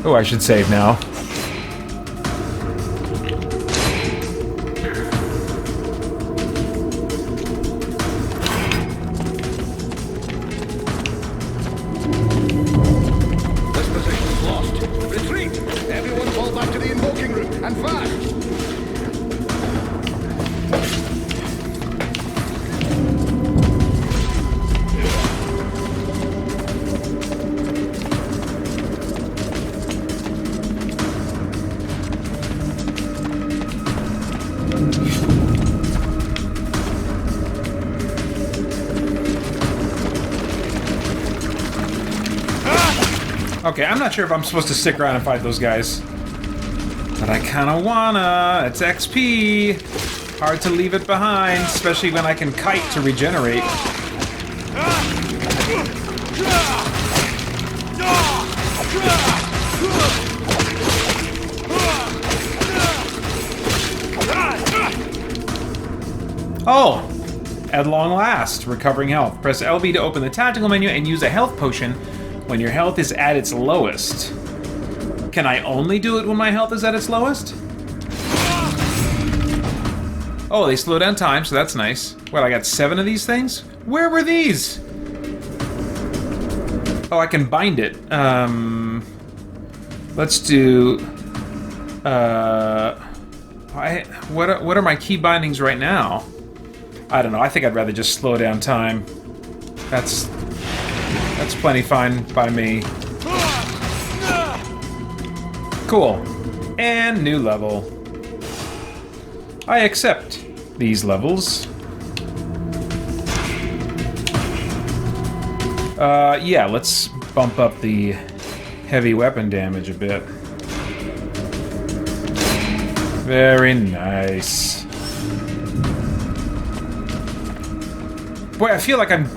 Oh, I should save now. This position's lost. Retreat! Everyone fall back to the invoking room, and fast! Okay, I'm not sure if I'm supposed to stick around and fight those guys. But I kinda wanna. It's XP. Hard to leave it behind, especially when I can kite to regenerate. Oh! At long last, recovering health. Press LB to open the tactical menu and use a health potion when your health is at its lowest. Can I only do it when my health is at its lowest? Oh, they slow down time, so that's nice. What, I got 7 of these things? Where were these? Oh, I can bind it. Let's do... what are my key bindings right now? I don't know, I think I'd rather just slow down time. That's plenty fine by me. Cool. And new level. I accept these levels. Yeah, let's bump up the heavy weapon damage a bit. Very nice. Boy, I feel like I'm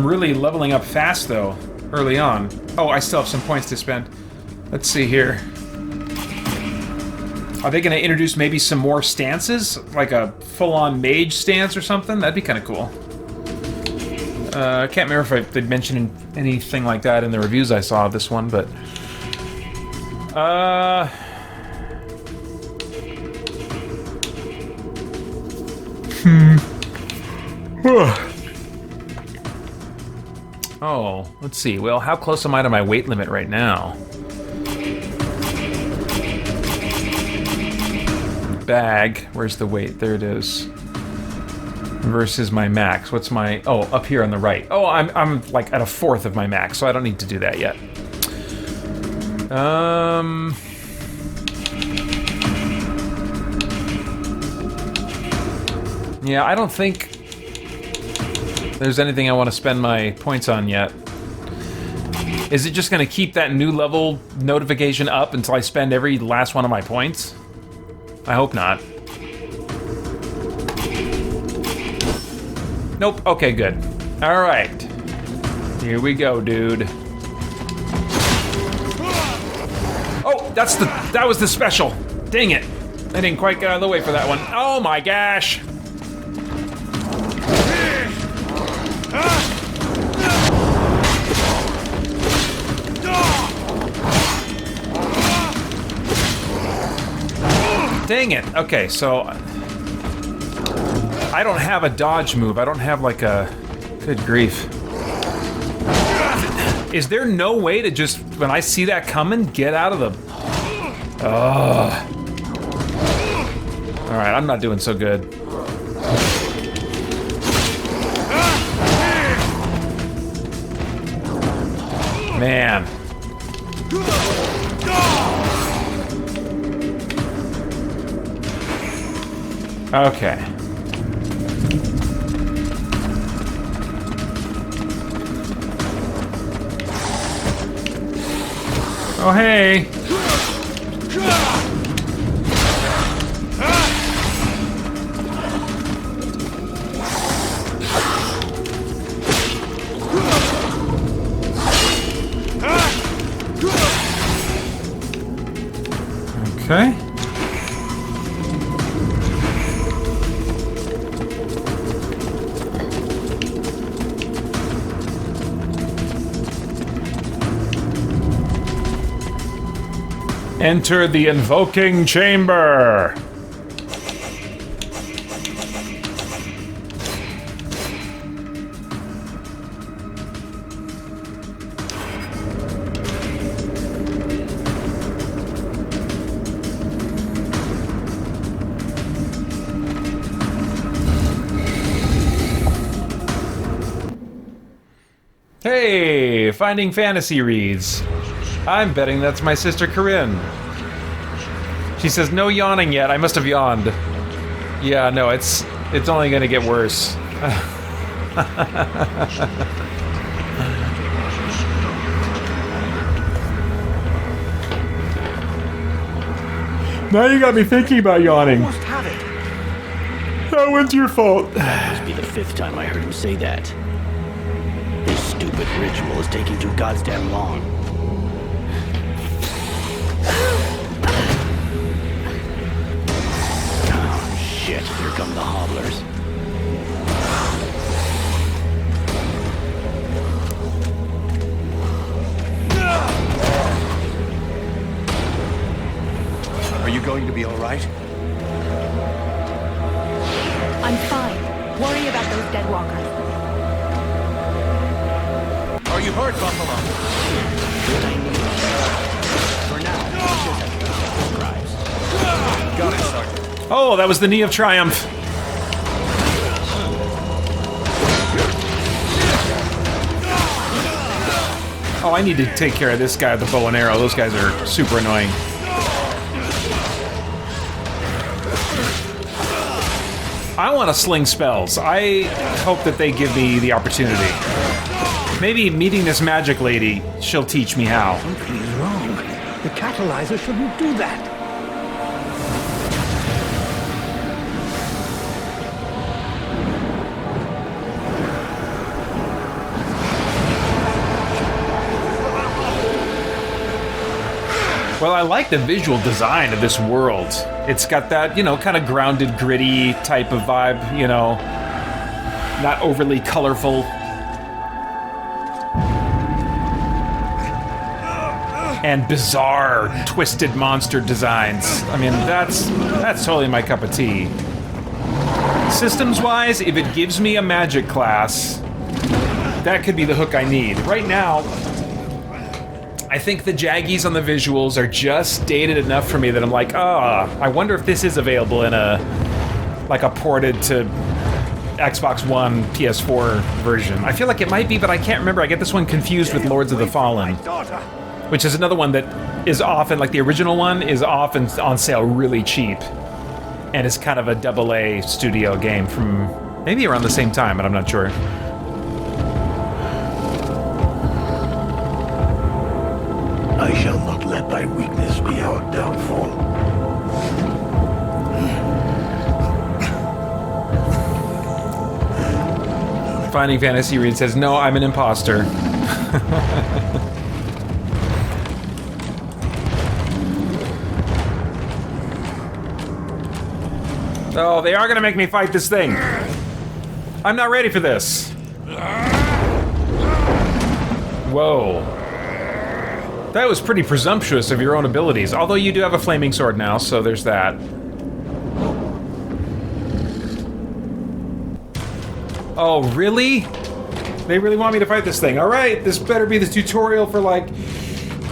really leveling up fast though, early on. Oh, I still have some points to spend. Let's see here. Are they going to introduce maybe some more stances? Like a full-on mage stance or something? That'd be kind of cool. I can't remember if they'd mentioned anything like that in the reviews I saw of this one, but... Oh, let's see. Well, how close am I to my weight limit right now? Bag. Where's the weight? There it is. Versus my max. What's my... Oh, up here on the right. Oh, I'm like at a 1/4 of my max, so I don't need to do that yet. Yeah, I don't think there's anything I want to spend my points on yet. Is it just going to keep that new level notification up until I spend every last one of my points? I hope not. Nope. Okay, good. All right. Here we go, dude. Oh, that was the special. Dang it. I didn't quite get out of the way for that one. Oh my gosh. Dang it. Okay, so I don't have a dodge move. I don't have like a... Good grief. Is there no way to just, when I see that coming, get out of the... Ugh. Alright, I'm not doing so good. Man. Okay. Oh, hey. Okay. Enter the invoking chamber. Hey, Finding Fantasy reads. I'm betting that's my sister Corinne. She says, no yawning yet. I must have yawned. Yeah, no, it's only gonna get worse. Now you got me thinking about yawning. Almost had it. That one's your fault. Must be the 5th time I heard him say that. This stupid ritual is taking too goddamn long. Oh, shit. Here come the hobblers. Are you going to be all right? I'm fine. Worry about those dead walkers. Are you hurt, Buffalo? What I need. For now, scribes. Got it, Sergeant. Oh, that was the knee of triumph. Oh, I need to take care of this guy with the bow and arrow. Those guys are super annoying. I want to sling spells. I hope that they give me the opportunity. Maybe meeting this magic lady, she'll teach me how. Something is wrong. The catalyzer shouldn't do that. Well, I like the visual design of this world. It's got that, you know, kind of grounded, gritty type of vibe, you know, not overly colorful. And bizarre, twisted monster designs. I mean, that's totally my cup of tea. Systems-wise, if it gives me a magic class, that could be the hook I need. Right now, I think the jaggies on the visuals are just dated enough for me that I'm like, I wonder if this is available in a ported to Xbox One, PS4 version. I feel like it might be, but I can't remember. I get this one confused with Lords of the Fallen, which is another one that is often, like the original one, is often on sale really cheap. And it's kind of a AA studio game from maybe around the same time, but I'm not sure. I shall not let thy weakness be our downfall. Finding Fantasy Read says, no, I'm an imposter. Oh, they are gonna make me fight this thing. I'm not ready for this. Whoa. That was pretty presumptuous of your own abilities, although you do have a flaming sword now, so there's that. Oh, really? They really want me to fight this thing. Alright, this better be the tutorial for, like,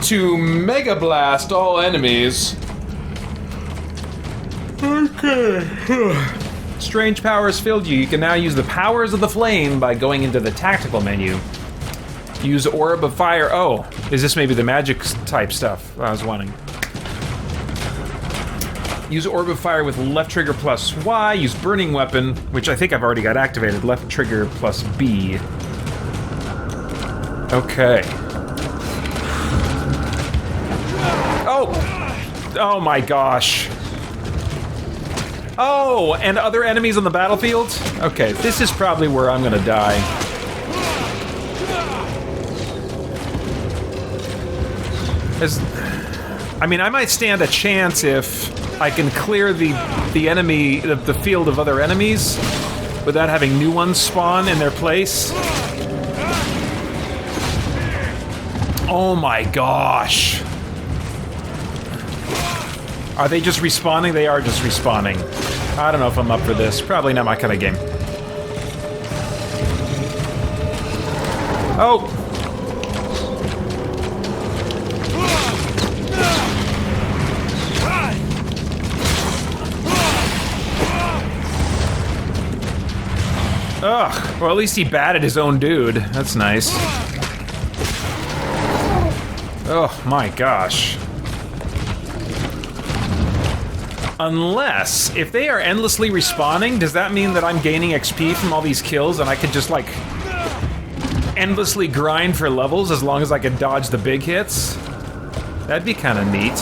to Mega Blast all enemies. Okay. Strange powers filled you. You can now use the powers of the flame by going into the tactical menu. Use Orb of Fire. Oh, is this maybe the magic type stuff I was wanting? Use Orb of Fire with left trigger plus Y. Use Burning Weapon, which I think I've already got activated. Left trigger plus B. Okay. Oh! Oh my gosh. Oh, and other enemies on the battlefield? Okay, this is probably where I'm gonna die. I mean, I might stand a chance if I can clear the enemy, the field of other enemies without having new ones spawn in their place. Oh my gosh. Are they just respawning? They are just respawning. I don't know if I'm up for this. Probably not my kind of game. Oh! Ugh, well at least he batted his own dude. That's nice. Oh my gosh. Unless, if they are endlessly respawning, does that mean that I'm gaining XP from all these kills and I could just like endlessly grind for levels as long as I can dodge the big hits? That'd be kind of neat.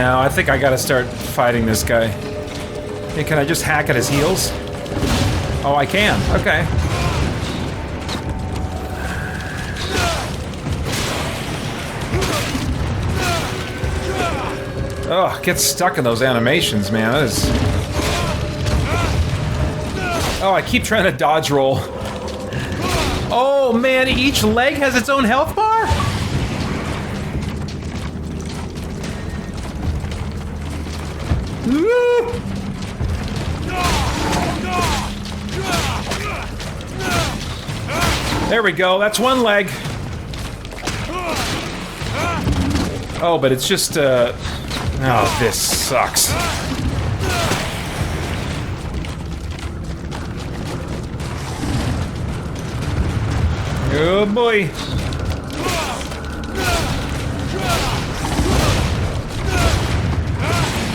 No, I think I gotta start fighting this guy. Hey, can I just hack at his heels? Oh, I can. Okay. Ugh, get stuck in those animations, man. That is... Oh, I keep trying to dodge roll. Oh, man, each leg has its own health bar? Woo! There we go, that's one leg. Oh, but it's just, Oh, this sucks. Oh boy.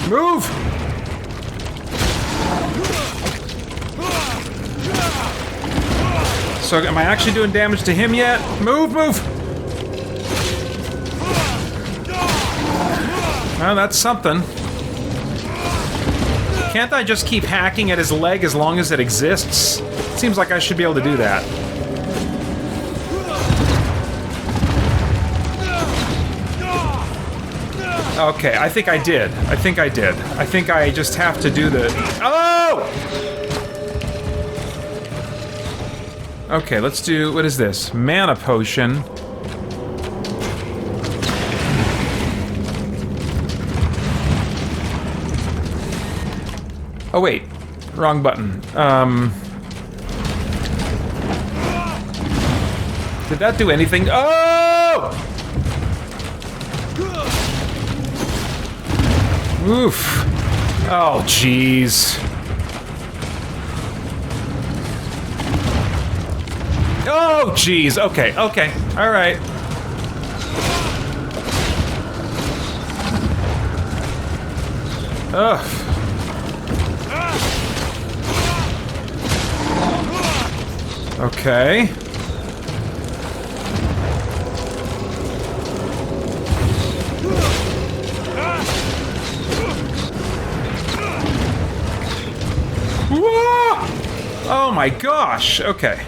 Move! So am I actually doing damage to him yet? Move, move! Well, that's something. Can't I just keep hacking at his leg as long as it exists? Seems like I should be able to do that. Okay, I think I did. I think I did. I think I just have to do the... Oh! Okay, let's do... What is this? Mana potion. Oh, wait. Wrong button. Did that do anything? Oh! Oof. Oh, jeez. Oh, jeez. Okay, okay. All right. Ugh. Okay. Whoa! Oh my gosh. Okay.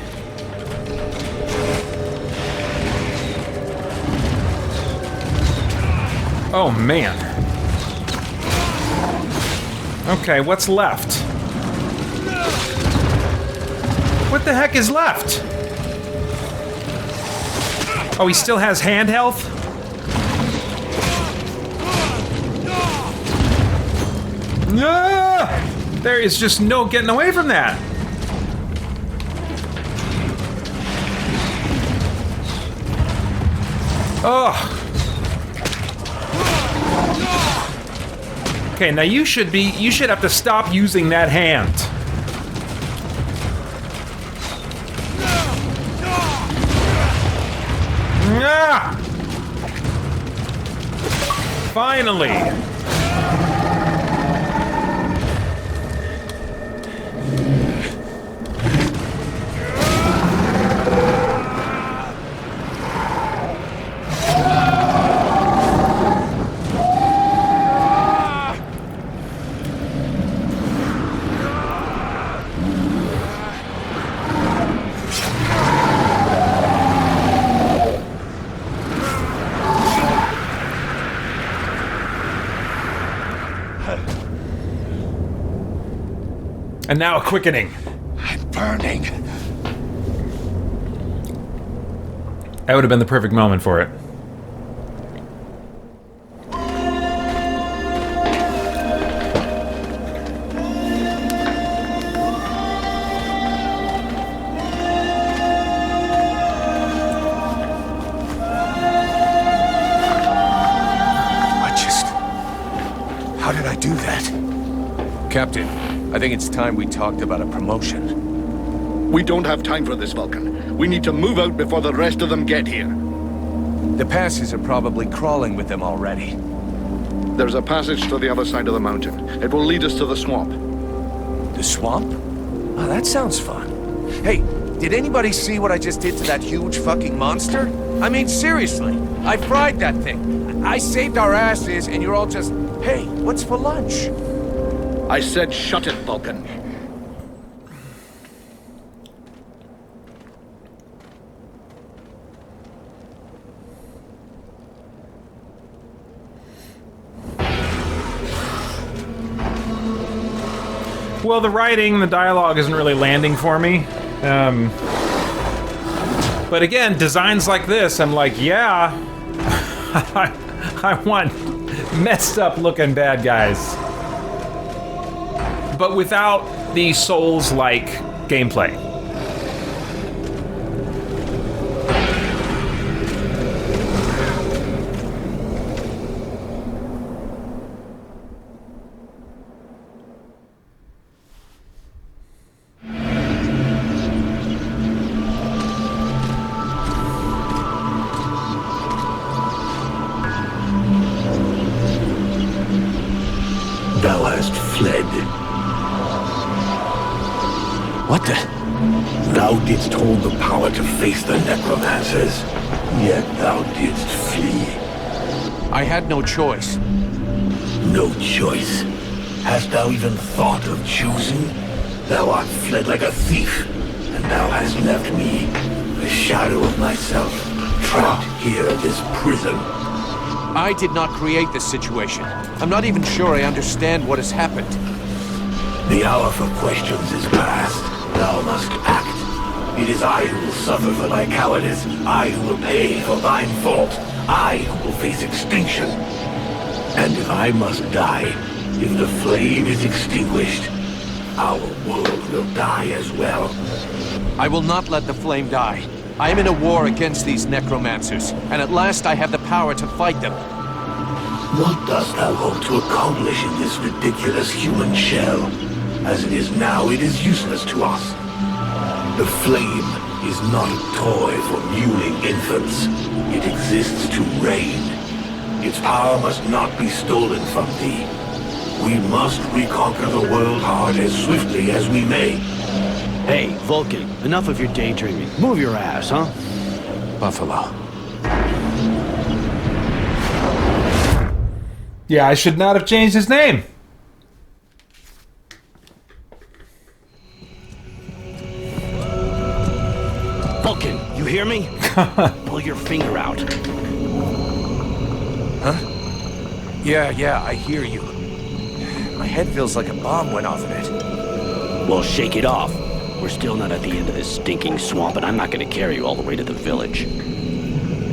Oh man. Okay, what's left? What the heck is left? Oh, he still has hand health? No! There is just no getting away from that. Oh. Okay, now you should have to stop using that hand. Ah! Finally. And now a quickening. I'm burning. That would have been the perfect moment for it. How did I do that? Captain, I think it's time we talked about a promotion. We don't have time for this, Vulcan. We need to move out before the rest of them get here. The passes are probably crawling with them already. There's a passage to the other side of the mountain. It will lead us to the swamp. The swamp? Oh, that sounds fun. Hey, Did anybody see what I just did to that huge fucking monster? I mean, seriously. I fried that thing. I saved our asses, and you're all just, hey, what's for lunch? I said shut it, Vulcan. Well, the writing, the dialogue isn't really landing for me. But again, designs like this, I'm like, yeah, I want messed up looking bad guys. But without the Souls-like gameplay. Thou hast fled. What the? Thou didst hold the power to face the necromancers, yet thou didst flee. I had no choice. No choice. Hast thou even thought of choosing? Thou art fled like a thief, and thou hast left me, the shadow of myself, trapped here in this prison. I did not create this situation. I'm not even sure I understand what has happened. The hour for questions is past. Thou must act. It is I who will suffer for thy cowardice. I who will pay for thine fault. I who will face extinction. And if I must die, if the flame is extinguished, our world will die as well. I will not let the flame die. I am in a war against these necromancers, and at last I have the power to fight them. What dost thou hope to accomplish in this ridiculous human shell? As it is now, it is useless to us. The flame is not a toy for mewling infants. It exists to reign. Its power must not be stolen from thee. We must reconquer the world hard as swiftly as we may. Hey, Vulcan, enough of your daydreaming. Move your ass, huh? Buffalo. Yeah, I should not have changed his name. Vulcan, you hear me? Pull your finger out. Huh? Yeah, I hear you. My head feels like a bomb went off in it. Well, shake it off. We're still not at the end of this stinking swamp, and I'm not going to carry you all the way to the village.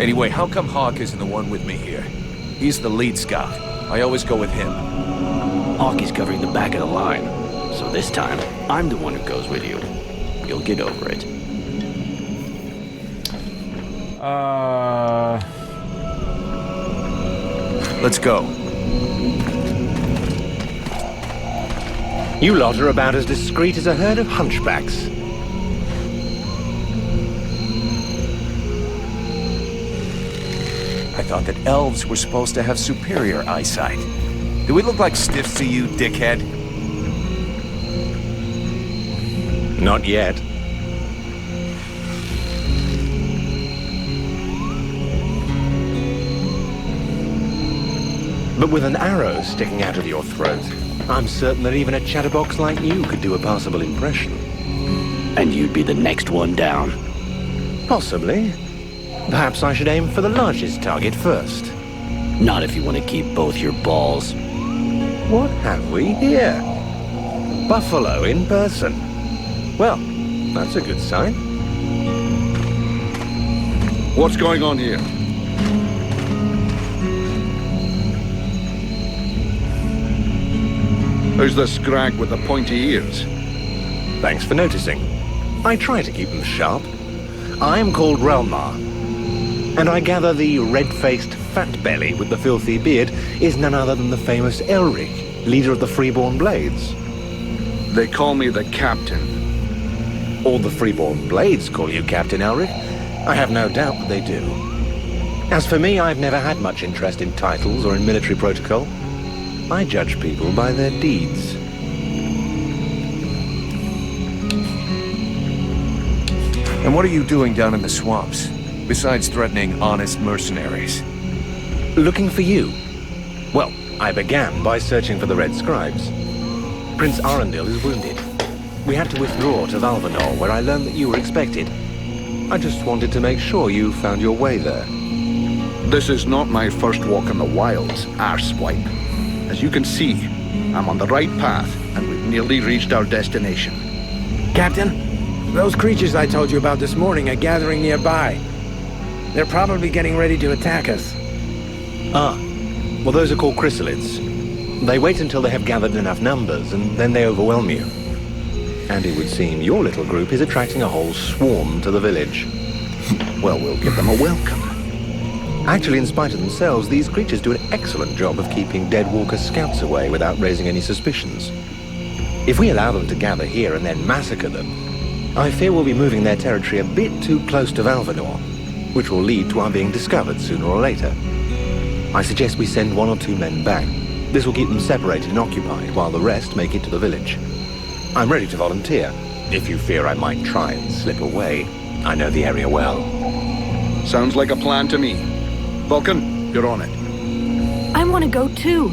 Anyway, how come Hawk isn't the one with me here? He's the lead scout. I always go with him. Hawk is covering the back of the line, so this time, I'm the one who goes with you. You'll get over it. Let's go. You lot are about as discreet as a herd of hunchbacks. I thought that elves were supposed to have superior eyesight. Do we look like stiffs to you, dickhead? Not yet. But with an arrow sticking out of your throat, I'm certain that even a chatterbox like you could do a passable impression. And you'd be the next one down. Possibly. Perhaps I should aim for the largest target first. Not if you want to keep both your balls. What have we here? Buffalo in person. Well, that's a good sign. What's going on here? Who's the scrag with the pointy ears? Thanks for noticing. I try to keep them sharp. I am called Relmar, and I gather the red-faced fat belly with the filthy beard is none other than the famous Elric, leader of the Freeborn Blades. They call me the Captain. All the Freeborn Blades call you Captain Elric. I have no doubt that they do. As for me, I've never had much interest in titles or in military protocol. I judge people by their deeds. And what are you doing down in the swamps, besides threatening honest mercenaries? Looking for you. Well, I began by searching for the Red Scribes. Prince Arundel is wounded. We had to withdraw to Valvanor, where I learned that you were expected. I just wanted to make sure you found your way there. This is not my first walk in the wilds, arsewipe. As you can see, I'm on the right path, and we've nearly reached our destination. Captain, those creatures I told you about this morning are gathering nearby. They're probably getting ready to attack us. Ah, well those are called chrysalids. They wait until they have gathered enough numbers, and then they overwhelm you. And it would seem your little group is attracting a whole swarm to the village. Well, we'll give them a welcome. Actually, in spite of themselves, these creatures do an excellent job of keeping Deadwalker scouts away without raising any suspicions. If we allow them to gather here and then massacre them, I fear we'll be moving their territory a bit too close to Valvanor, which will lead to our being discovered sooner or later. I suggest we send 1 or 2 men back. This will keep them separated and occupied, while the rest make it to the village. I'm ready to volunteer, if you fear I might try and slip away. I know the area well. Sounds like a plan to me. Vulcan, you're on it. I want to go too.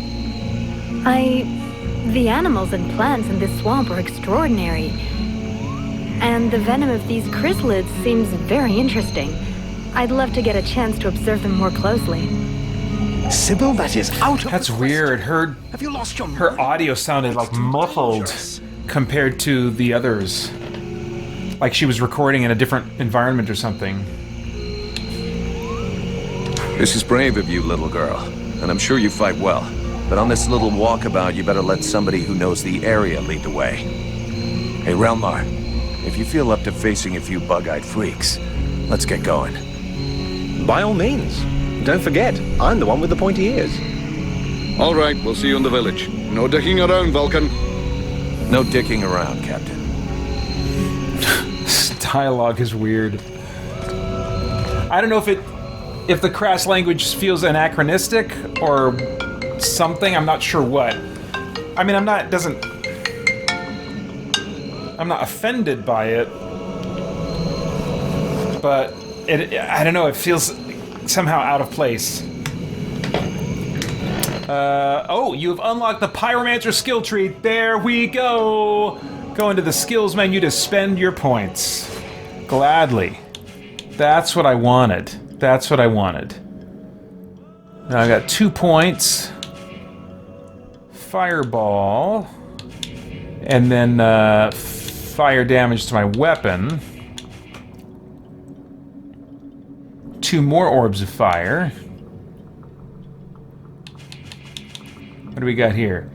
The animals and plants in this swamp are extraordinary. And the venom of these chrysalids seems very interesting. I'd love to get a chance to observe them more closely. Sybil, that is out of That's weird. Have you lost your Her audio sounded like muffled compared to the others. Like she was recording in a different environment or something. This is brave of you, little girl, and I'm sure you fight well. But on this little walkabout, you better let somebody who knows the area lead the way. Hey, Relmar, if you feel up to facing a few bug-eyed freaks, let's get going. By all means. Don't forget, I'm the one with the pointy ears. All right, we'll see you in the village. No dicking around, Vulcan. No dicking around, Captain. This dialogue is weird. I don't know if the crass language feels anachronistic or something. I'm not sure what. I mean, I'm not offended by it, but I don't know, it feels somehow out of place. Oh, you've unlocked the Pyromancer skill tree. There we go. Go into the skills menu to spend your points. Gladly. That's what I wanted. That's what I wanted. Now I got 2 points. Fireball. And then fire damage to my weapon. 2 more orbs of fire. What do we got here?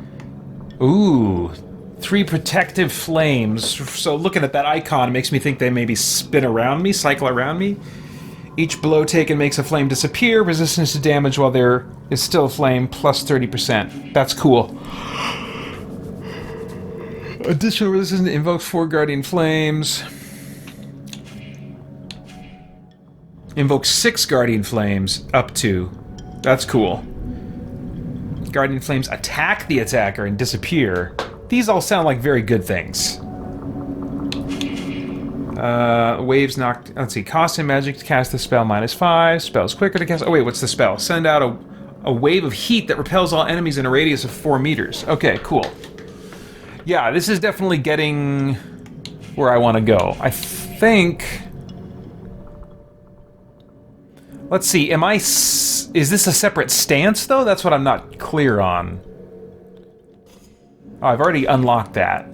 Ooh, 3 protective flames. So looking at that icon, it makes me think they maybe spin around me, cycle around me. Each blow taken makes a flame disappear. Resistance to damage while there is still a flame, plus 30%. That's cool. Additional resistance invokes 4 guardian flames. Invokes 6 guardian flames, up to. That's cool. Guardian flames attack the attacker and disappear. These all sound like very good things. Waves knocked. Let's see. Cost and magic to cast the spell -5. Spell's quicker to cast. Oh wait, what's the spell? Send out a wave of heat that repels all enemies in a radius of 4 meters. Okay, cool. Yeah, this is definitely getting where I want to go. I think. Let's see. Is this a separate stance though? That's what I'm not clear on. Oh, I've already unlocked that.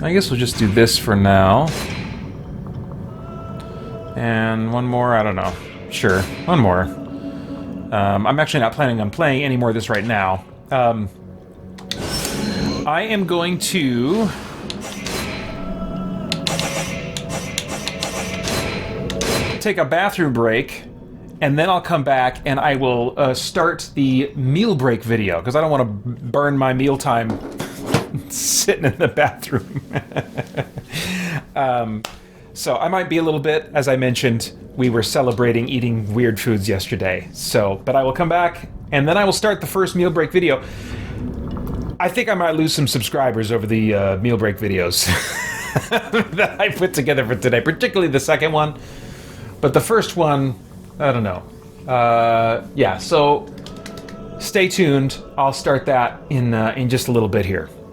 I guess we'll just do this for now. And one more, I don't know. Sure, one more. I'm actually not planning on playing any more of this right now. I am going to... take a bathroom break, and then I'll come back and I will start the meal break video, because I don't want to burn my mealtime sitting in the bathroom. So I might be a little bit, as I mentioned, we were celebrating eating weird foods yesterday. So, but I will come back and then I will start the first meal break video. I think I might lose some subscribers over the meal break videos that I put together for today, particularly the second one. But the first one, I don't know. Yeah, so stay tuned. I'll start that in just a little bit here.